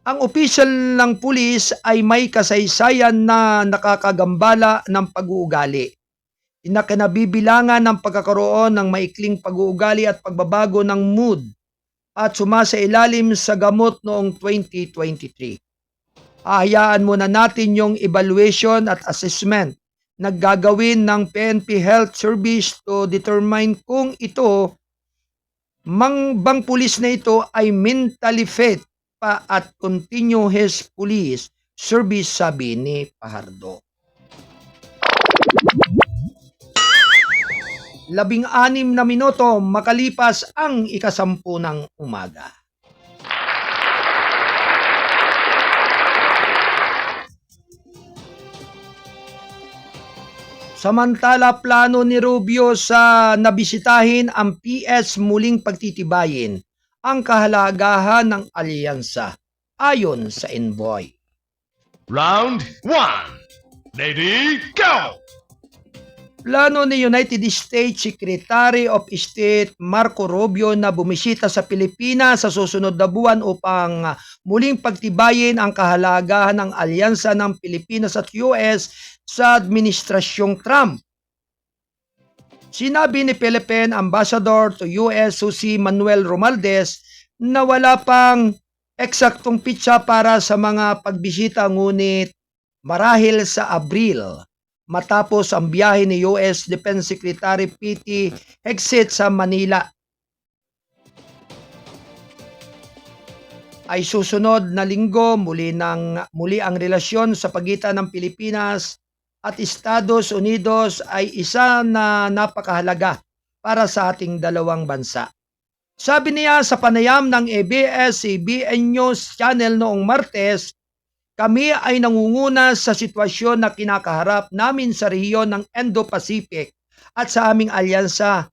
Ang opisyal ng pulis ay may kasaysayan na nakakagambala ng pag-uugali. Inakinabibilangan ng pagkakaroon ng maikling pag-uugali at pagbabago ng mood at sumasailalim sa gamot noong 2023. Hahayaan muna natin yung evaluation at assessment na gagawin ng PNP Health Service to determine kung ito, bang pulis na ito ay mentally fit pa at continue his police service, sabi ni Fajardo. 16 na minuto makalipas ang 10 ng umaga. Samantala, plano ni Rubio sa nabisitahin ang PS muling pagtitibayin ang kahalagahan ng alyansa ayon sa envoy. Round 1. Lady, go! Plano ni United States Secretary of State Marco Rubio na bumisita sa Pilipinas sa susunod na buwan upang muling pagtibayin ang kahalagahan ng alyansa ng Pilipinas at US sa Administrasyong Trump. Sinabi ni Philippine Ambassador to US Jose Manuel Romualdez na wala pang eksaktong pitsa para sa mga pagbisita, ngunit marahil sa Abril matapos ang biyahe ni US Defense Secretary Pete Hegseth sa Manila. Ay susunod na linggo muli ang relasyon sa pagitan ng Pilipinas at Estados Unidos ay isa na napakahalaga para sa ating dalawang bansa. Sabi niya sa panayam ng ABS-CBN News Channel noong Martes, kami ay nangunguna sa sitwasyon na kinakaharap namin sa rehiyon ng Indo-Pacific at sa aming alyansa.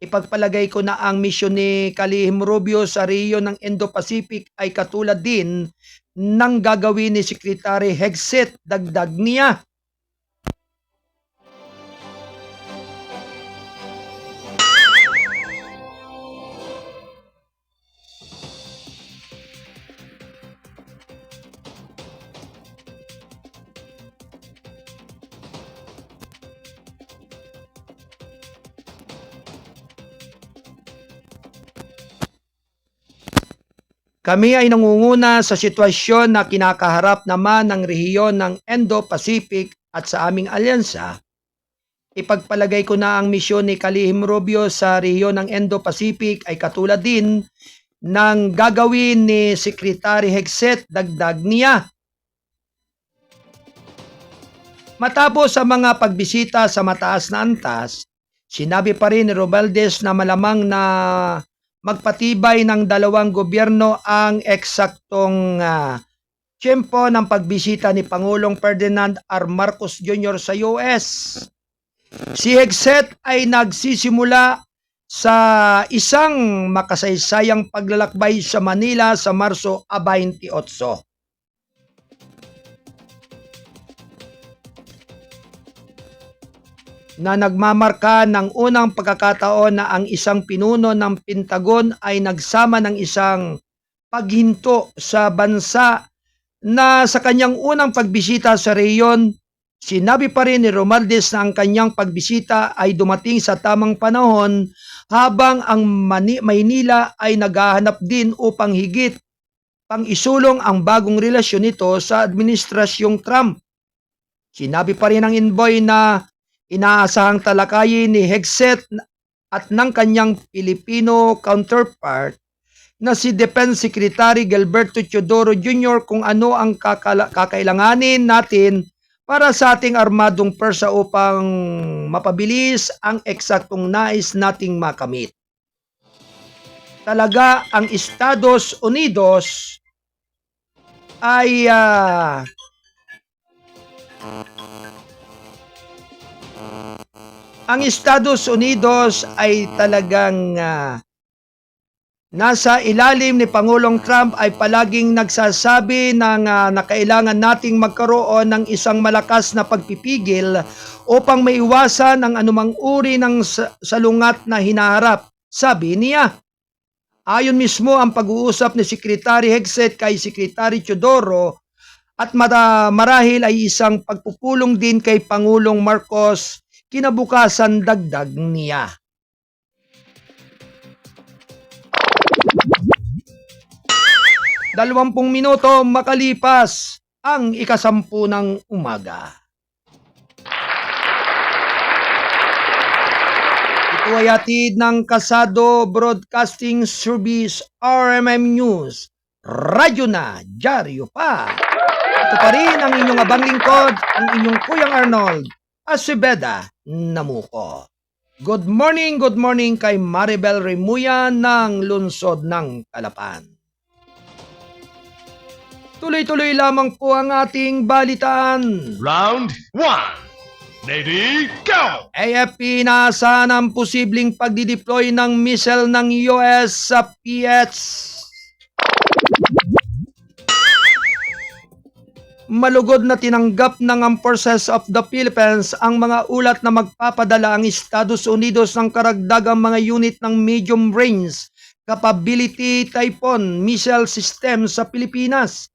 Ipagpalagay ko na ang misyon ni Kalihim Rubio sa rehiyon ng Indo-Pacific ay katulad din ng gagawin ni Secretary Hegseth, dagdag niya. Kami ay nangunguna sa sitwasyon na kinakaharap naman ng rehiyon ng Indo-Pacific at sa aming alyansa. Ipagpalagay ko na ang misyon ni Kalihim Rubio sa rehiyon ng Indo-Pacific ay katulad din ng gagawin ni Secretary Hegseth, dagdag niya. Matapos sa mga pagbisita sa mataas na antas, Sinabi pa rin ni Romualdez na malamang na magpatibay ng dalawang gobyerno ang eksaktong tiyempo ng pagbisita ni Pangulong Ferdinand R. Marcos Jr. sa US. Si Hegseth ay nagsisimula sa isang makasaysayang paglalakbay sa Manila sa Marso 28. Na nagmamarka ng unang pagkakataon na ang isang pinuno ng Pentagon ay nagsama ng isang paghinto sa bansa na sa kanyang unang pagbisita sa reyon. Sinabi pa rin ni Romualdez na ang kanyang pagbisita ay dumating sa tamang panahon habang ang Maynila ay naghahanap din upang higit pang isulong ang bagong relasyon nito sa administrasyong Trump. Sinabi pa rin ng envoy na inaasahang talakayin ni Hegseth at ng kanyang Pilipino counterpart na si Defense Secretary Gilberto Teodoro Jr. kung ano ang kakailanganin natin para sa ating armadong persa upang mapabilis ang eksaktong nais nating makamit. Talaga ang Estados Unidos ay talagang nasa ilalim ni Pangulong Trump ay palaging nagsasabi na kailangan nating magkaroon ng isang malakas na pagpipigil upang maiwasan ang anumang uri ng salungat na hinaharap, sabi niya. Ayon mismo ang pag-uusap ni Secretary Hegseth kay Secretary Teodoro at marahil ay isang pagpupulong din kay Pangulong Marcos kinabukasan, dagdag niya. Dalawampung minuto makalipas ang 10:00 ng umaga. Ito ay hatid ng Kasado Broadcasting Service, RMM News. Radyo na, dyaryo pa. Ito pa rin ang inyong abang lingkod, ang inyong Kuyang Arnold, Asibeda Namuko. Good morning kay Maribel Remuya ng Lungsod ng Calapan. Tuloy-tuloy lamang po ang ating balitaan. Round 1. Lady, go! AFP naasahan ang posibleng pagdideploy ng missile ng US sa PH. Malugod na tinanggap ng Armed Forces of the Philippines ang mga ulat na magpapadala ang Estados Unidos ng karagdagang mga unit ng medium range capability Typhoon missile system sa Pilipinas.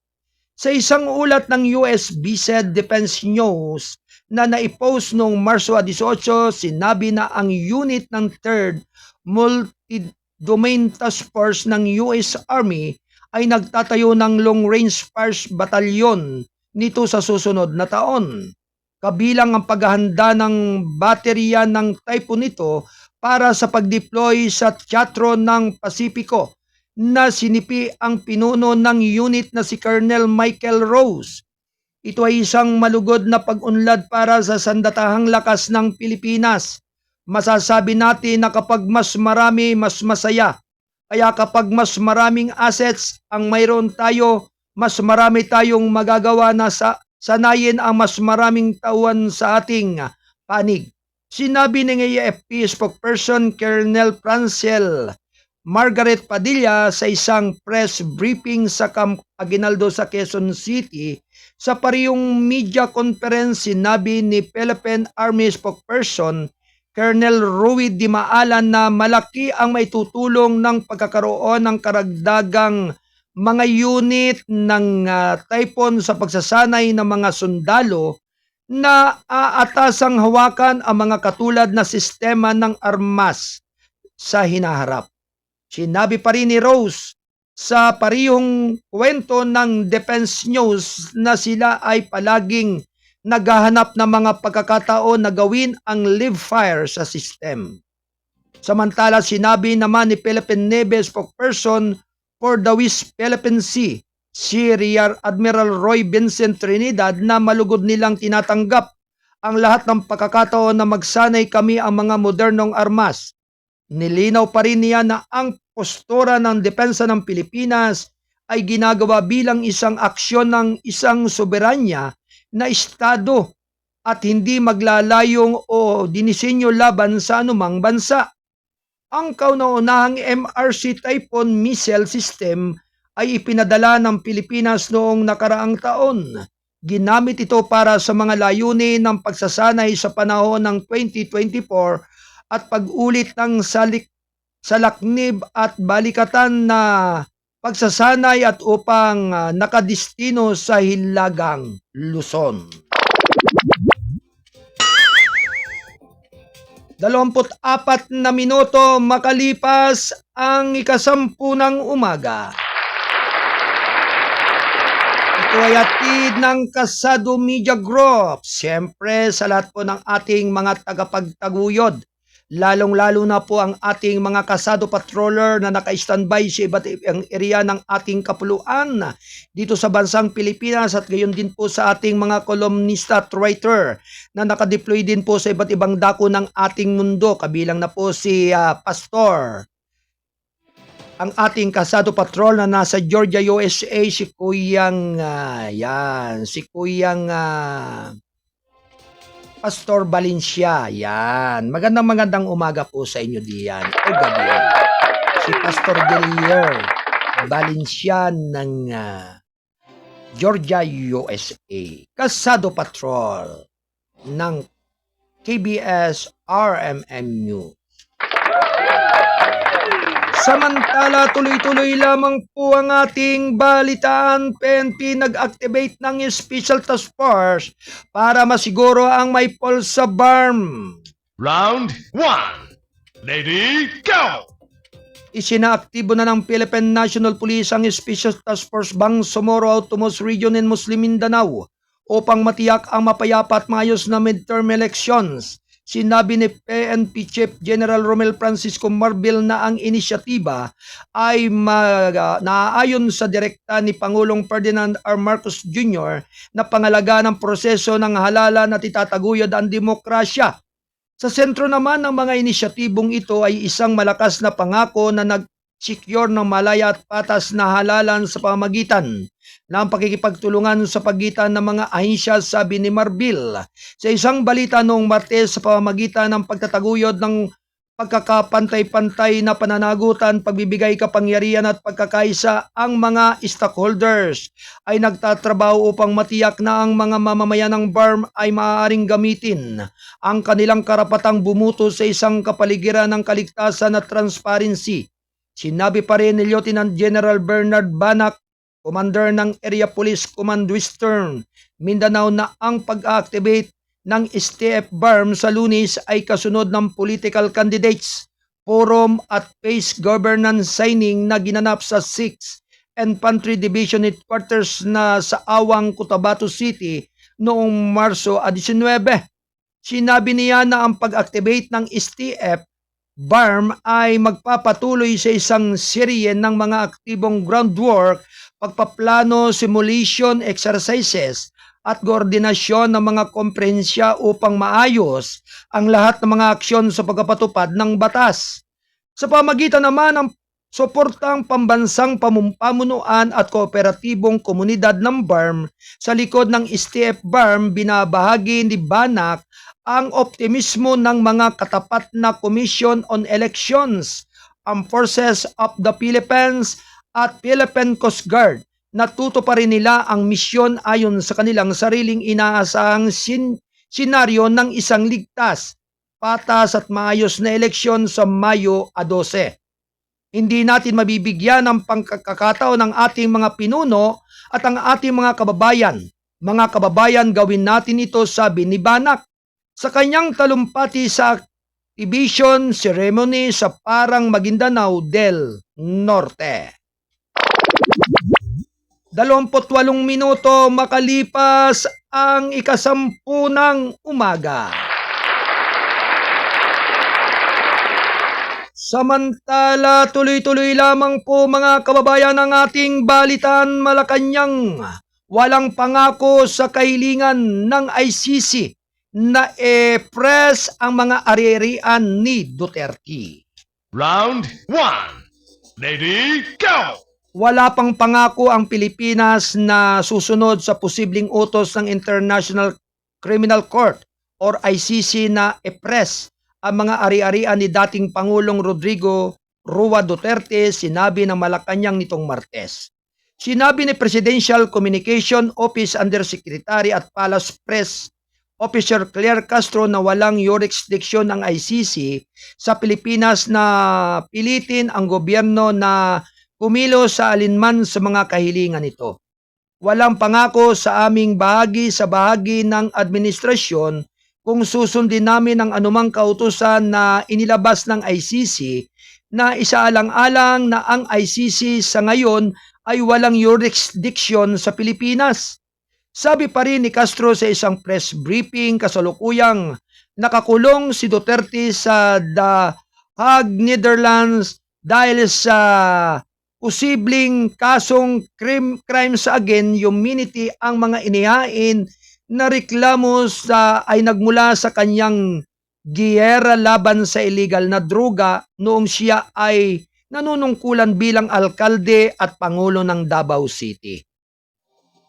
Sa isang ulat ng US BSED Defense News na naipost noong Marso 18, sinabi na ang unit ng 3rd Multi-Domain Task Force ng US Army ay nagtatayo ng Long Range Fires Battalion nito sa susunod na taon. Kabilang ang paghahanda ng baterya ng Typhoon nito para sa pag-deploy sa Teatro ng Pasipiko na sinipi ang pinuno ng unit na si Colonel Michael Rose. Ito ay isang malugod na pag-unlad para sa sandatahang lakas ng Pilipinas. Masasabi natin na kapag mas marami, mas masaya. Kaya kapag mas maraming assets ang mayroon tayo, mas marami tayong magagawa na sanayin ang mas maraming tauhan sa ating panig. Sinabi ng AFP spokesperson Colonel Francel Margaret Padilla sa isang press briefing sa Camp Aguinaldo sa Quezon City. Sa parehong media conference, sinabi ni Philippine Army spokesperson Colonel Rui Di Maalan na malaki ang maitutulong ng pagkakaroon ng karagdagang mga unit ng Typhoon sa pagsasanay ng mga sundalo na aatasang hawakan ang mga katulad na sistema ng armas sa hinaharap. Sinabi pa rin ni Rose sa parehong kwento ng Defense News na sila ay palaging naghahanap ng mga pagkakataon na gawin ang live fire sa system. Samantala, sinabi naman ni Philippine Navy spokesperson for the West Philippine Sea, si Rear Admiral Roy Vincent Trinidad, na malugod nilang tinatanggap ang lahat ng pagkakataon na magsanay kami ang mga modernong armas. Nilinaw pa rin niya na ang postura ng depensa ng Pilipinas ay ginagawa bilang isang aksyon ng isang soberanya na estado at hindi maglalayong o dinisenyo laban sa anumang bansa. Ang kauna-unahang MRC Typhoon missile system ay ipinadala ng Pilipinas noong nakaraang taon. Ginamit ito para sa mga layunin ng pagsasanay sa panahon ng 2024 at pag-ulit ng salaknib at balikatan na pagsasanay at upang nakadistino sa Hilagang Luzon. 24 na minuto makalipas ang 10 ng umaga. Ito ay hatid ng Kasado Media Group. Siyempre sa lahat po ng ating mga tagapagtaguyod. Lalong-lalo na po ang ating mga kasado patroller na naka-standby sa iba't ibang area ng ating kapuluan dito sa bansang Pilipinas at gayon din po sa ating mga kolumnista at writer na nakadeploy din po sa iba't ibang dako ng ating mundo. Kabilang na po si Pastor, ang ating kasado patrol na nasa Georgia, USA, si Kuyang Pastor Valencia. Yan. Magandang umaga po sa inyo diyan. O gabi. Si Pastor Delier Valencia ng Georgia, USA. Kasado Patrol ng KBS RMM News. Samantala, tuloy-tuloy lamang po ang ating balitaan. PNP nag-activate ng Special Task Force para masiguro ang may pulse sa BARM. Round 1. Ready, go! Isinaaktibo na ng Philippine National Police ang Special Task Force Bangsamoro Autonomous Region in Muslim Mindanao upang matiyak ang mapayapa at maayos na midterm elections. Sinabi ni PNP Chief General Romel Francisco Marbil na ang inisyatiba ay naaayon sa direkta ni Pangulong Ferdinand R. Marcos Jr. na pangalaga ng proseso ng halalan at itataguyod ang demokrasya. Sa sentro naman ng mga inisyatibong ito ay isang malakas na pangako na nag-secure ng malaya at patas na halalan sa pamagitan ng pakikipagtulungan sa pagitan ng mga ahensya, sabi ni Marbil. Sa isang balita noong Martes sa pamamagitan ng pagtataguyod ng pagkakapantay-pantay na pananagutan, pagbibigay kapangyarihan at pagkakaisa, ang mga stakeholders ay nagtatrabaho upang matiyak na ang mga mamamayan ng BARM ay maaaring gamitin ang kanilang karapatang bumuto sa isang kapaligiran ng kaligtasan at transparency. Sinabi pa rin ni Lieutenant General Bernard Banak, Commander ng Area Police Command Western Mindanao, na ang pag-activate ng STF BARM sa Lunes ay kasunod ng political candidates forum at phase governance signing na ginanap sa 6th Infantry Division Headquarters na sa Awang, Cotabato City noong Marso 19. Sinabi niya na ang pag-activate ng STF BARM ay magpapatuloy sa isang serye ng mga aktibong groundwork, pagpaplano, simulation, exercises at koordinasyon ng mga komprehensya upang maayos ang lahat ng mga aksyon sa pagpapatupad ng batas. Sa pamagitan naman ng suportang pambansang pamunuan at kooperatibong komunidad ng BARM sa likod ng STF BARM, binabahagi ni Banak ang optimismo ng mga katapat na Commission on Elections, Armed Forces of the Philippines at Philippine Coast Guard na tutuparin nila ang misyon ayon sa kanilang sariling inaasahang senaryo ng isang ligtas, patas at maayos na eleksyon sa Mayo 12. Hindi natin mabibigyan ng pangkakataon ng ating mga pinuno at ang ating mga kababayan. Mga kababayan, gawin natin ito, sabi ni Banak sa kanyang talumpati sa activation ceremony sa Parang, Maguindanao del Norte. 28 minuto makalipas ang 10 ng umaga. Samantala, tuloy-tuloy lamang po mga kababayan ng ating balitan. Malacanang walang pangako sa kahilingan ng ICC na e-press ang mga ari-arian ni Duterte. Round 1. Ready, go! Wala pang pangako ang Pilipinas na susunod sa posibleng utos ng International Criminal Court or ICC na e-press ang mga ari-arian ni dating Pangulong Rodrigo Roa Duterte, sinabi ng Malacanang nitong Martes. Sinabi ni Presidential Communication Office Undersecretary at Palace Press Officer Claire Castro na walang jurisdiction ng ICC sa Pilipinas na pilitin ang gobyerno na kumilos sa alinman sa mga kahilingan nito. Walang pangako sa aming bahagi sa bahagi ng administrasyon kung susundin namin ang anumang kautusan na inilabas ng ICC na isaalang-alang na ang ICC sa ngayon ay walang jurisdiction sa Pilipinas. Sabi pa rin ni Castro sa isang press briefing kasalukuyang nakakulong si Duterte sa The Hague, Netherlands dahil sa posibleng kasong crimes against humanity. Ang mga inihain na reklamo ay nagmula sa kanyang giyera laban sa illegal na droga noong siya ay nanunungkulan bilang alkalde at pangulo ng Davao City.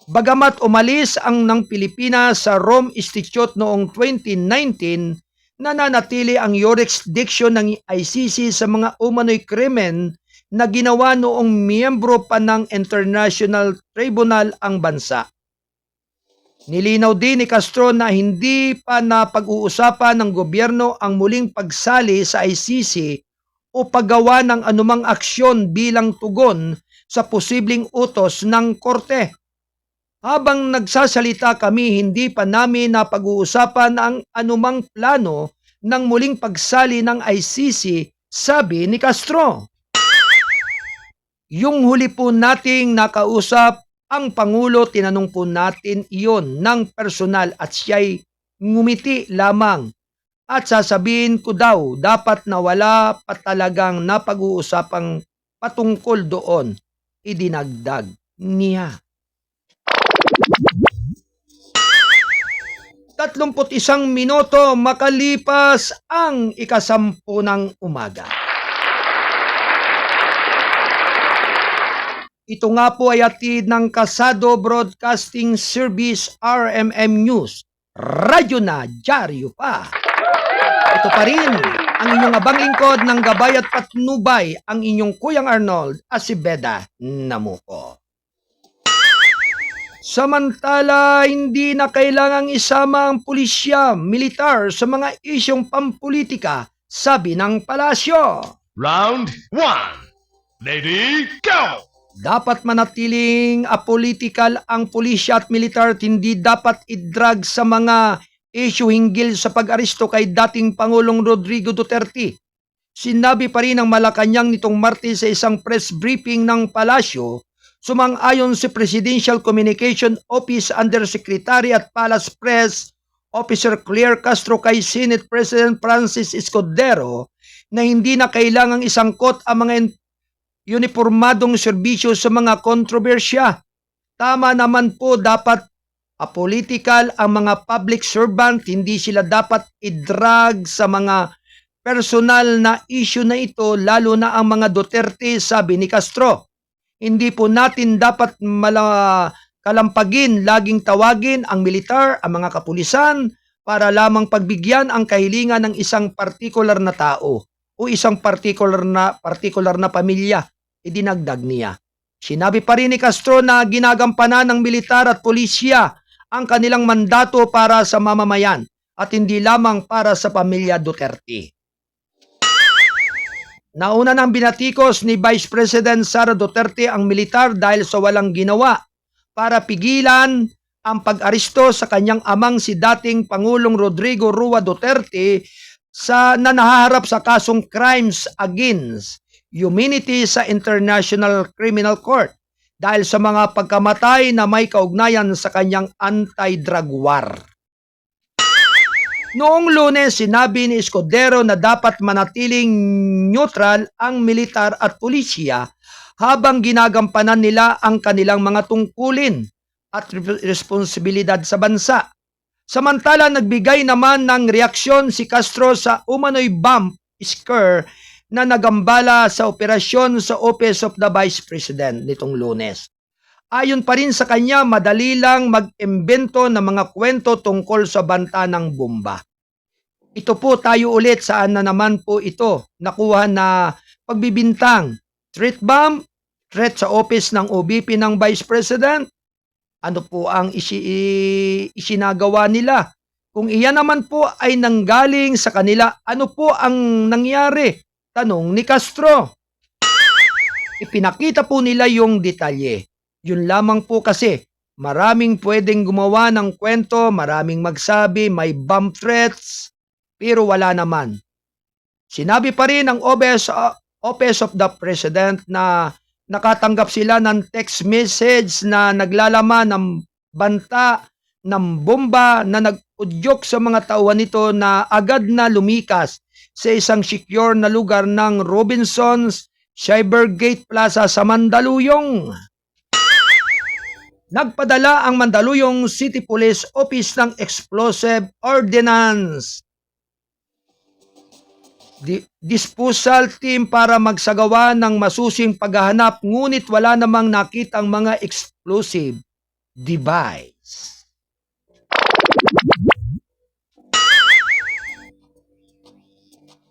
Bagamat umalis ang ng Pilipinas sa Rome Institute noong 2019, nananatili ang jurisdiction ng ICC sa mga umano'y krimen na ginawa noong miyembro pa ng International Tribunal ang bansa. Nilinaw din ni Castro na hindi pa napag-uusapan ng gobyerno ang muling pagsali sa ICC o paggawa ng anumang aksyon bilang tugon sa posibleng utos ng korte. Habang nagsasalita kami, hindi pa namin napag-uusapan ang anumang plano ng muling pagsali ng ICC, sabi ni Castro. Yung huli po nating nakausap ang Pangulo, tinanong po natin iyon ng personal at siya'y ngumiti lamang. At sasabihin ko daw, dapat na wala pa talagang napag-uusapang patungkol doon, idinagdag niya. 31 minuto makalipas ang 10 ng umaga. Ito nga po ay atid ng Kasado Broadcasting Service RMM News. Radyo na, dyaryo pa. Ito pa rin ang inyong abang lingkod ng gabay at patnubay, ang inyong Kuyang Arnold Acibeda Namuko. Samantala, hindi na kailangang isama ang pulisya, militar sa mga isyong pampolitika, sabi ng palasyo. Round 1. Ready, go! Dapat manatiling apolitical ang pulisya at militar at hindi dapat idrag sa mga isyu hinggil sa pag-aresto kay dating Pangulong Rodrigo Duterte. Sinabi pa rin ng Malacanang nitong Martes sa isang press briefing ng palasyo. Sumang-ayon si Presidential Communication Office Undersecretary at Palace Press Officer Claire Castro kay Senate President Francis Escudero na hindi na kailangang isangkot ang mga uniformadong serbisyo sa mga kontrobersya. Tama naman po, dapat apolitical ang mga public servant, hindi sila dapat idrag sa mga personal na issue na ito, lalo na ang mga Duterte, sabi ni Castro. Hindi po natin dapat kalampagin, laging tawagin ang militar, ang mga kapulisan, para lamang pagbigyan ang kahilingan ng isang partikular na tao o isang partikular na pamilya, idinagdag niya. Sinabi pa rin ni Castro na ginagampanan ng militar at pulisya ang kanilang mandato para sa mamamayan at hindi lamang para sa pamilya Duterte. Nauna nang binatikos ni Vice President Sara Duterte ang militar dahil sa walang ginawa para pigilan ang pag-aresto sa kanyang amang si dating Pangulong Rodrigo Roa Duterte na nahaharap sa kasong crimes against humanity sa International Criminal Court dahil sa mga pagkamatay na may kaugnayan sa kanyang anti-drug war. Noong Lunes, sinabi ni Escudero na dapat manatiling neutral ang militar at pulisya habang ginagampanan nila ang kanilang mga tungkulin at responsibilidad sa bansa. Samantala, nagbigay naman ng reaksyon si Castro sa umano'y bump scare na nagambala sa operasyon sa Office of the Vice President nitong Lunes. Ayon pa rin sa kanya, madali lang mag-imbento ng mga kwento tungkol sa banta ng bomba. Ito po tayo ulit, saan na naman po ito nakuha na pagbibintang? Threat bomb? Threat sa office ng OBP ng Vice President? Ano po ang isinagawa nila? Kung iyan naman po ay nanggaling sa kanila, ano po ang nangyari? Tanong ni Castro. Ipinakita po nila yung detalye. Yun lamang po kasi, maraming pwedeng gumawa ng kwento, maraming magsabi, may bomb threats, pero wala naman. Sinabi pa rin ng Office of the President na nakatanggap sila ng text message na naglalaman ng banta ng bomba na nag-udyok sa mga tauhan nito na agad na lumikas sa isang secure na lugar ng Robinsons Cybergate Plaza sa Mandaluyong. Nagpadala ang Mandaluyong City Police Office ng Explosive Ordnance Disposal Team para magsagawa ng masusing paghahanap, ngunit wala namang nakitang mga explosive device.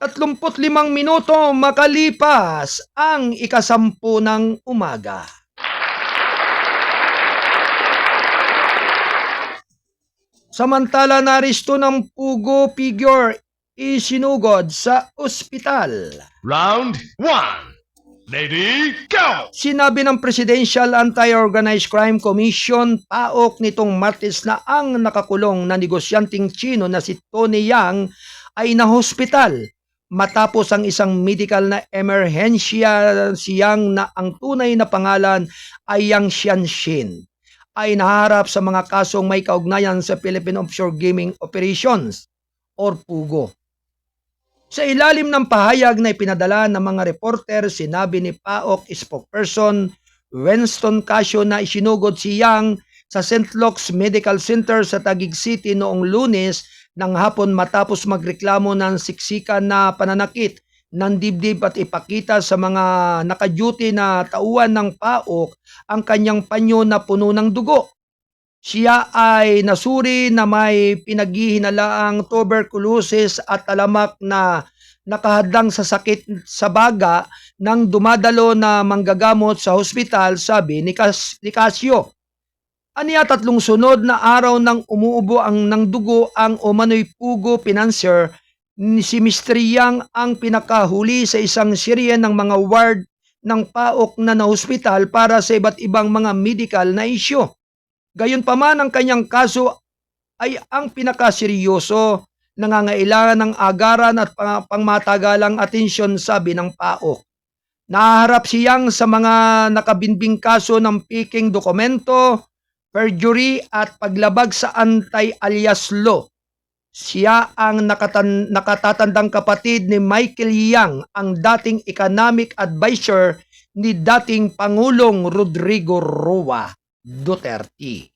Tatlumput-limang minuto makalipas ang 10:00 ng umaga. Samantala, naristo ng pugo figure isinugod sa ospital. Round 1. Lady, go! Sinabi ng Presidential Anti-Organized Crime Commission PAOK nitong Martes na ang nakakulong na negosyanteng Chino na si Tony Yang ay nahospital matapos ang isang medical na emerhensya. Si Yang na ang tunay na pangalan ay Yang Xianxin ay naharap sa mga kasong may kaugnayan sa Philippine Offshore Gaming Operations or PUGO. Sa ilalim ng pahayag na ipinadala ng mga reporter, sinabi ni PAOK spokesperson Winston Casio na isinugod si Yang sa St. Luke's Medical Center sa Taguig City noong Lunes ng hapon matapos magreklamo ng siksikan na pananakit ng dibdib at ipakita sa mga nakaduty na tauhan ng PAOK ang kanyang panyo na puno ng dugo. Siya ay nasuri na may pinaghihinalaang tuberculosis at talamak na nakahadlang sa sakit sa baga nang dumadalo na manggagamot sa hospital, sabi ni Casio. Aniya 3 sunod na araw nang umuubo ang ng dugo ang umano'y pugo financier ni si Mr. Yang ang pinakahuli sa isang serye ng mga ward ng PAOK na hospital para sa iba't ibang mga medical na isyo. Gayunpaman, ang kanyang kaso ay ang pinakaseryoso, nangangailangan ng agaran at pangmatagalang atensyon, sabi ng PAOK. Naharap siyang sa mga nakabinbing kaso ng peking dokumento, perjury at paglabag sa anti-alias law. Siya ang nakatatandang kapatid ni Michael Yang, ang dating economic advisor ni dating Pangulong Rodrigo Roa Duterte.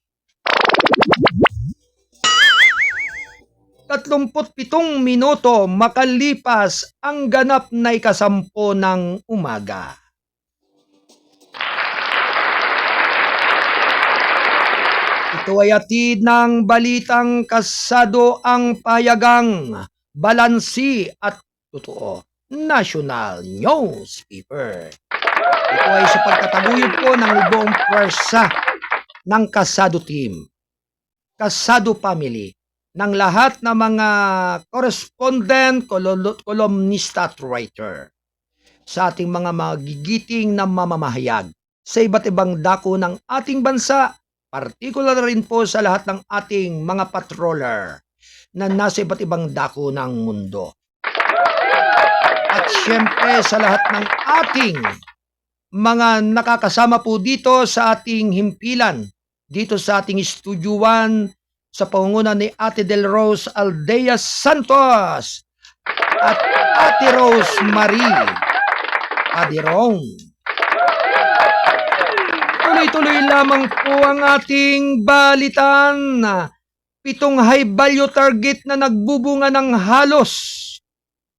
37 minuto makalipas ang ganap na 10:00 ng umaga. Ito ay atid ng balitang kasado ang payagang balansi at totoo. National Newspaper. Ito ay sa pagtataguyod po ng buong pwersa ng Kasado Team, Kasado Family, ng lahat ng mga correspondent, columnista at writer, sa ating mga magigiting na mamamahayag sa iba't ibang dako ng ating bansa, partikular rin po sa lahat ng ating mga patroller na nasa iba't ibang dako ng mundo. At syempre sa lahat ng ating mga nakakasama po dito sa ating himpilan, dito sa ating Studio 1, sa pangunguna ni Ate Del Rose Aldea Santos at Ate Rose Marie Adirong. Tuloy-tuloy lamang po ang ating balitan. 7 high value target na nagbubunga ng halos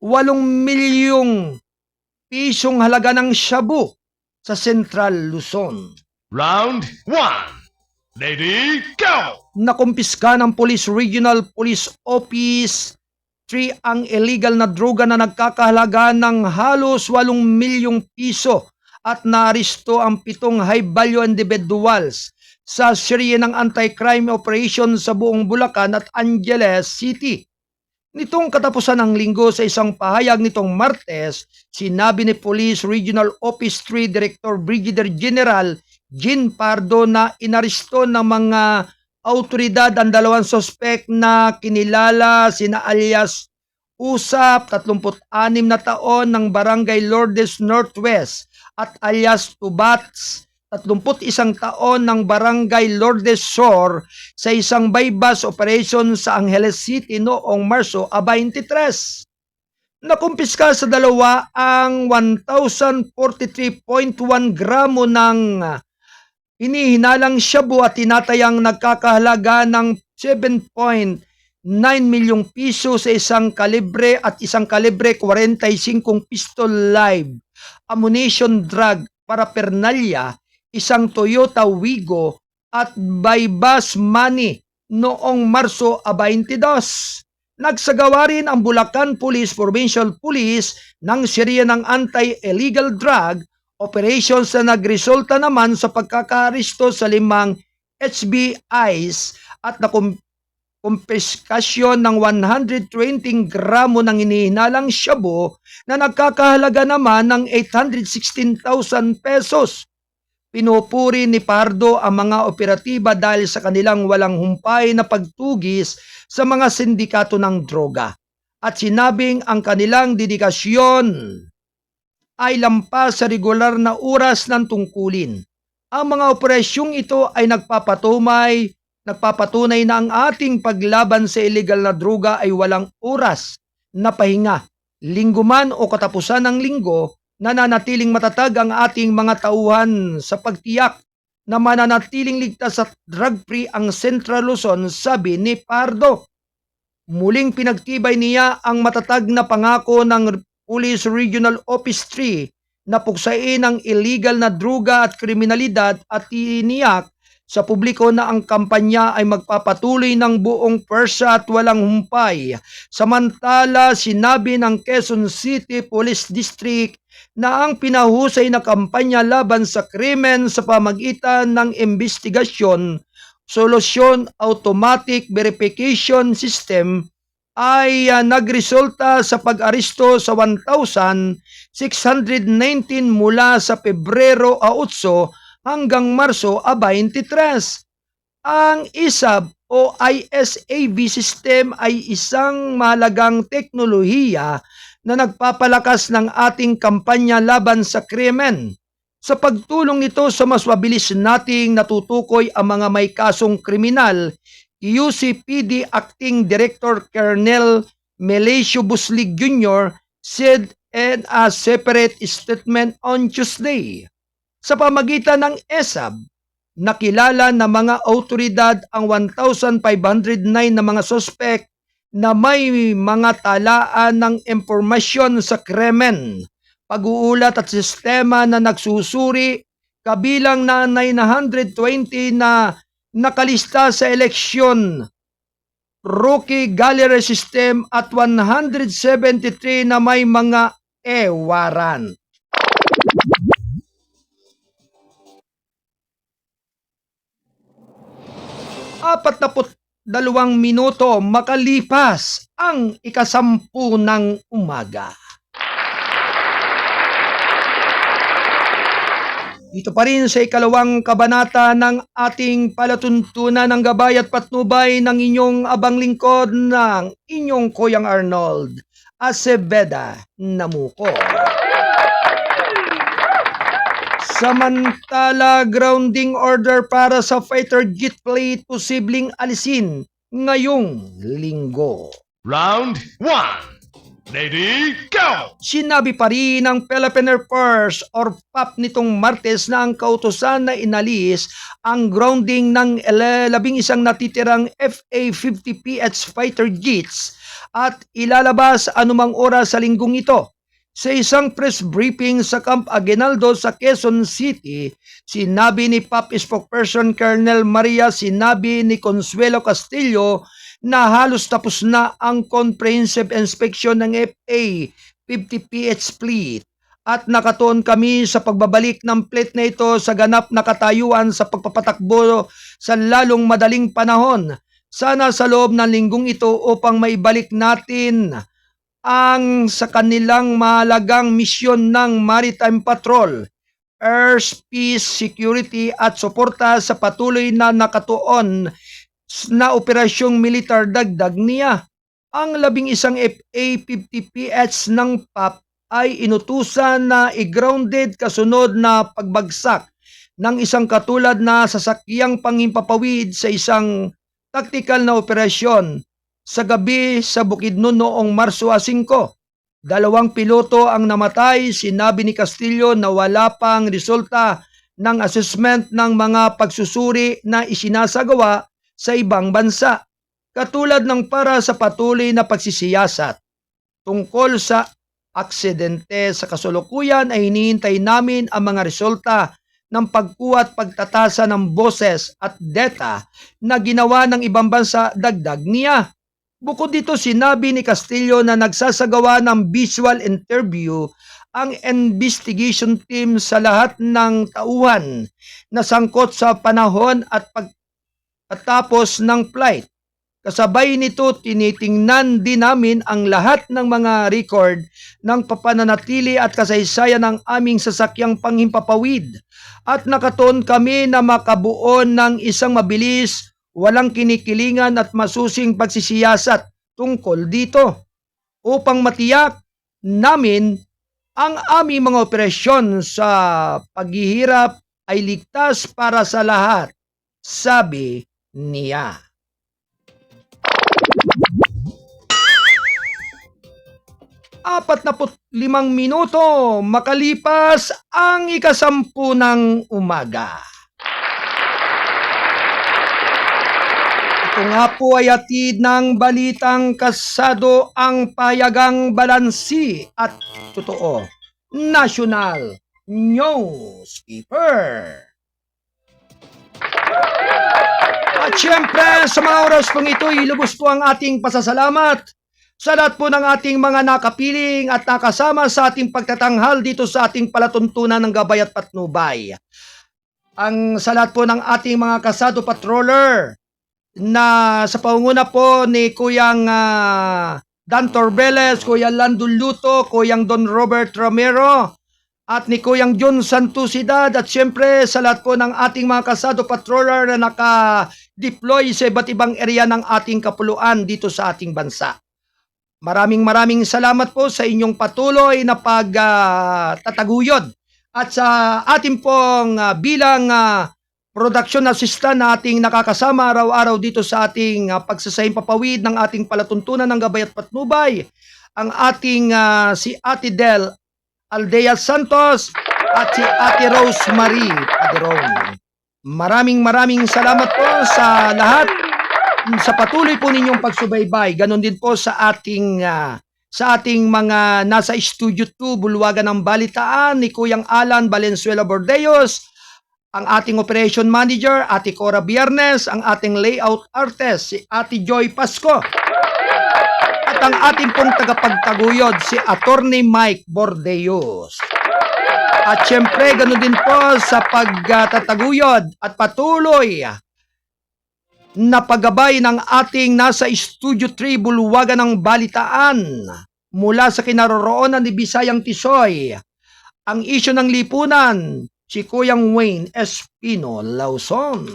8 milyong pisong halaga ng shabu sa Central Luzon. Round 1. Ready, go! Nakumpiska ng Police Regional Police Office 3 ang illegal na droga na nagkakahalaga ng halos 8 milyong piso at naaresto ang 7 high-value individuals sa serye ng anti-crime operation sa buong Bulacan at Angeles City. Nitong katapusan ng linggo sa isang pahayag nitong Martes, sinabi ni Police Regional Office 3 Director Brigadier General Jean Pardo na inaresto ng mga autoridad ang 2 sospek na kinilala sina alias Usap, 36 na taon ng Barangay Lourdes Northwest at alias Tubats, 31 taon ng Barangay Lourdes Sur sa isang bypass operation sa Angeles City noong Marso 23. Nakumpiska sa dalawa ang 1,043.1 gramo ng hinihinalang shabu at tinatayang nagkakahalaga ng 7.9 milyong piso sa isang kalibre at isang kalibre 45 pistol live, ammunition drug, paraphernalia, isang Toyota Wigo at bypass money noong Marso 22. Nagsagawa rin ang Bulacan Police Provincial Police ng serye ng anti-illegal drug operations na nagresulta naman sa pagkakaaresto sa 5 HBIs at kumpiskasyon ng 120 gramo ng hinihinalang shabu na nagkakahalaga naman ng 816,000 pesos. Pinupuri ni Pardo ang mga operatiba dahil sa kanilang walang humpay na pagtugis sa mga sindikato ng droga at sinabing ang kanilang dedikasyon ay lampas sa regular na oras ng tungkulin. Ang mga operasyong ito ay nagpapatunay na ang ating paglaban sa illegal na droga ay walang oras na pahinga, linggo man o katapusan ng linggo, nananatiling matatag ang ating mga tauhan sa pagtiyak na mananatiling ligtas at drug-free ang Central Luzon, sabi ni Pardo. Muling pinagtibay niya ang matatag na pangako ng Police Regional Office 3 na puksain ang illegal na droga at kriminalidad at tiniyak sa publiko na ang kampanya ay magpapatuloy ng buong pwersa at walang humpay. Samantala, sinabi ng Quezon City Police District na ang pinahusay na kampanya laban sa krimen sa pamagitan ng investigasyon, solusyon, automatic verification system ay nagresulta sa pag-aresto sa 1,619 mula sa Pebrero 8 hanggang Marso 23. Ang ISAB o ISAB system ay isang mahalagang teknolohiya na nagpapalakas ng ating kampanya laban sa krimen. Sa pagtulong nito sa mas mabilis nating natutukoy ang mga may kasong kriminal, UCPD Acting Director Colonel Melesio Buslig Jr. said in a separate statement on Tuesday. Sa pamagitan ng ESAB, nakilala na mga autoridad ang 1,509 na mga sospek na may mga talaan ng impormasyon sa krimen, pag-uulat at sistema na nagsusuri, kabilang na 920 na nakalista sa eleksyon, rookie gallery system at 173 na may mga e-warrant. Apat na 2 minuto makalipas ang 10 ng umaga. Dito pa rin sa 2 kabanata ng ating palatuntunan ng gabay at patnubay ng inyong abang lingkod ng inyong Kuyang Arnold Aceveda Namuko. Samantala, grounding order para sa fighter jet plane posibleng alisin ngayong linggo. Round 1. Lady, go! Sinabi pa rin ng Philippine Air Force or PAP nitong Martes na ang kautusan na inalis ang grounding ng 11 natitirang FA-50PH fighter jets at ilalabas anumang oras sa linggong ito. Sa isang press briefing sa Camp Aguinaldo sa Quezon City, sinabi ni PAP spokesperson Colonel Maria Sinabi ni Consuelo Castillo na halos tapos na ang comprehensive inspection ng FA-50PH fleet at nakatuon kami sa pagbabalik ng fleet na ito sa ganap na katayuan sa pagpapatakbo sa lalong madaling panahon. Sana sa loob ng linggong ito upang maibalik natin ang sa kanilang mahalagang misyon ng Maritime Patrol, Airspace Security at suporta sa patuloy na nakatuon na operasyong militar dagdag niya. Ang 11 FA-50PH ng PAP ay inutusan na i-grounded kasunod na pagbagsak ng isang katulad na sasakyang panghimpapawid sa isang taktikal na operasyon sa gabi sa Bukidnon noong Marso 5. 2 piloto ang namatay. Sinabi ni Castillo na wala pang resulta ng assessment ng mga pagsusuri na isinasagawa sa ibang bansa, katulad ng para sa patuloy na pagsisiyasat. Tungkol sa aksidente sa kasalukuyan ay hinihintay namin ang mga resulta ng pagkuha at pagtatasa ng boses at data na ginawa ng ibang bansa, dagdag niya. Bukod dito, sinabi ni Castillo na nagsasagawa ng visual interview ang investigation team sa lahat ng tauhan na sangkot sa panahon at pagkatapos ng flight. Kasabay nito, tinitingnan din namin ang lahat ng mga record ng papananatili at kasaysayan ng aming sasakyang panghimpapawid at nakatuon kami na makabuo ng isang mabilis, walang kinikilingan at masusing pagsisiyasat tungkol dito upang matiyak namin ang aming mga operasyon sa paghihirap ay ligtas para sa lahat, sabi niya. Apat na 45 minuto makalipas ang 10:00 ng umaga. Ito nga po ay hatid ng balitang kasado ang payagang balansi at totoo. National Newspaper. At syempre sa mga oras pong ito, ilubos po ang ating pasasalamat sa lahat po ng ating mga nakapiling at nakasama sa ating pagtatanghal dito sa ating palatuntunan ng Gabay at Patnubay. Ang sa lahat po ng ating mga kasado patroller na sa pangunguna po ni Kuyang Dan Torbeles, Kuyang Landon Luto, Kuyang Don Robert Romero, at ni Kuyang John Santusidad, at syempre sa lahat po ng ating mga kasado patroller na naka-deploy sa iba't ibang area ng ating kapuluan dito sa ating bansa. Maraming salamat po sa inyong patuloy na pagtataguyod at sa ating pong bilang production assistant na ating nakakasama araw-araw dito sa ating pagsasahimpapawid ng ating palatuntunan ng Gabay at Patnubay, ang ating si Ate Del Aldea Santos at si Ate Rosemary Padron. Maraming salamat po sa lahat sa patuloy po ninyong pagsubaybay. Ganon din po sa ating mga nasa Studio 2 Bulwagan ng Balitaan ni Kuyang Alan Valenzuela Bordeos, ang ating operation manager Ate Cora Biernes, ang ating layout artist si Ate Joy Pasco, at ang ating pong tagapagtaguyod si Attorney Mike Bordeos. At syempre ganoon din po sa pagtataguyod at patuloy na paggabay ng ating nasa Studio 3 Bulwagan ng Balitaan mula sa kinaroroonan ni Bisayang Tisoy, ang isyu ng lipunan, si Kuyang Wayne Espino Lawson.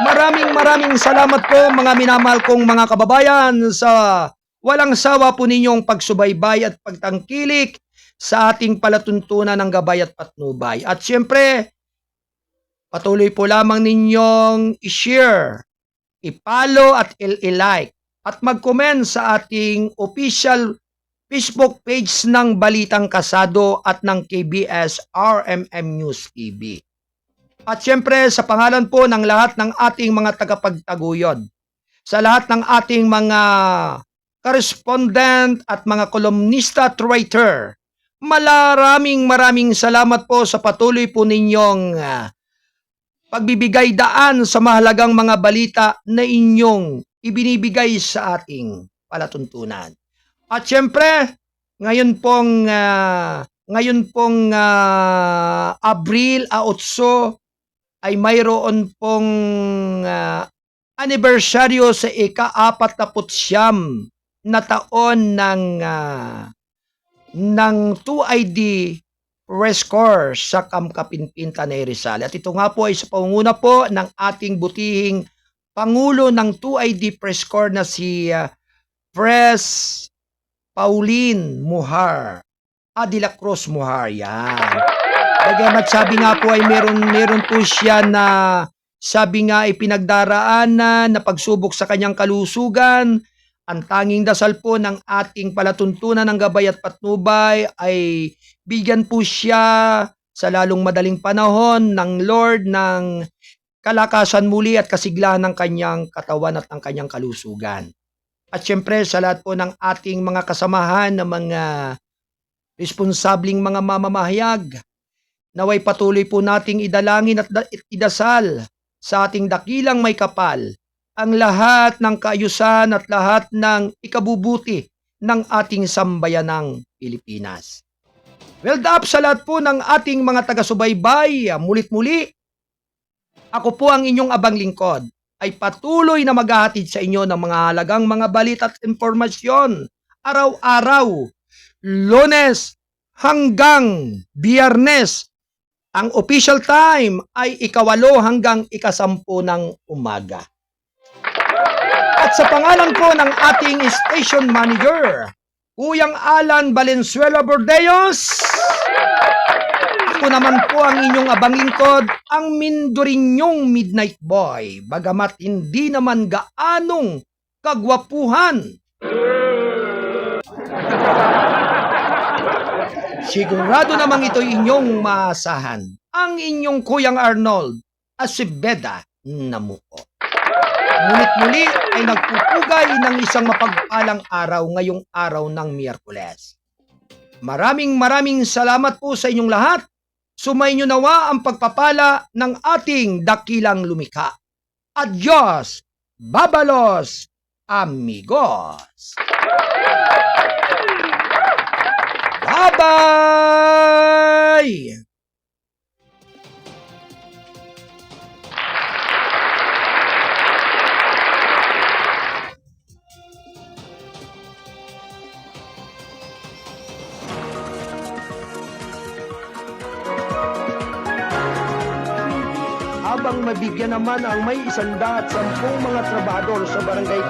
Maraming salamat po mga minamahal kong mga kababayan sa walang sawa po ninyong pagsubaybay at pagtangkilik sa ating palatuntunan ng Gabay at Patnubay. At siyempre, patuloy po lamang ninyong i-share, i-follow at i-like at mag-comment sa ating official Facebook page ng Balitang Kasado at ng KBS RMM News TV. At syempre sa pangalan po ng lahat ng ating mga tagapagtaguyod, sa lahat ng ating mga correspondent at mga kolumnista at writer, maraming salamat po sa patuloy po ninyong pagbibigay daan sa mahalagang mga balita na inyong ibinibigay sa ating palatuntunan. At syempre, ngayon pong Abril 8 ay mayroon pong anibersaryo sa ika-49 na taon ng 2ID Press Corps sa Kamkapinpin, Tanay Rizal. At ito nga po ay sa pangunguna po ng ating butihing Pangulo ng 2ID Press Corps na si Pres Pauline Muhar, de la Cruz Muhar, yan. Bagamat sabi nga po ay meron po siya na sabi nga ay pinagdaraanan na pagsubok sa kanyang kalusugan. Ang tanging dasal po ng ating palatuntunan ng gabay at patnubay ay bigyan po siya sa lalong madaling panahon ng Lord ng kalakasan muli at kasiglahan ng kanyang katawan at ng kanyang kalusugan. At syempre sa lahat po ng ating mga kasamahan na mga responsabling mga mamamahayag, naway patuloy po nating idalangin at idasal sa ating dakilang may kapal ang lahat ng kaayusan at lahat ng ikabubuti ng ating sambayanang Pilipinas. Well, sa lahat po ng ating mga taga-subaybay, mulit-muli, ako po ang inyong abang lingkod ay patuloy na maghahatid sa inyo ng mga halagang mga balita at impormasyon araw-araw, Lunes hanggang Biyernes. Ang official time ay 8 hanggang 10 ng umaga. At sa pangalan po ng ating station manager, Kuyang Alan Valenzuela Bordeos, ako naman po ang inyong abang lingkod, ang mindurinyong Midnight Boy, bagamat hindi naman gaanong kagwapuhan. Sigurado namang ito'y inyong maasahan, ang inyong Kuyang Arnold Aceveda Namuo. Ngunit muli ay nagpupugay ng isang mapagpalang araw ngayong araw ng Miyerkules. Maraming salamat po sa inyong lahat. Sumainyo nawa ang pagpapala ng ating dakilang lumikha. Adios, babalos, amigos. Bye-bye! Habang mabigyan naman ang may 110 mga trabahador sa barangay.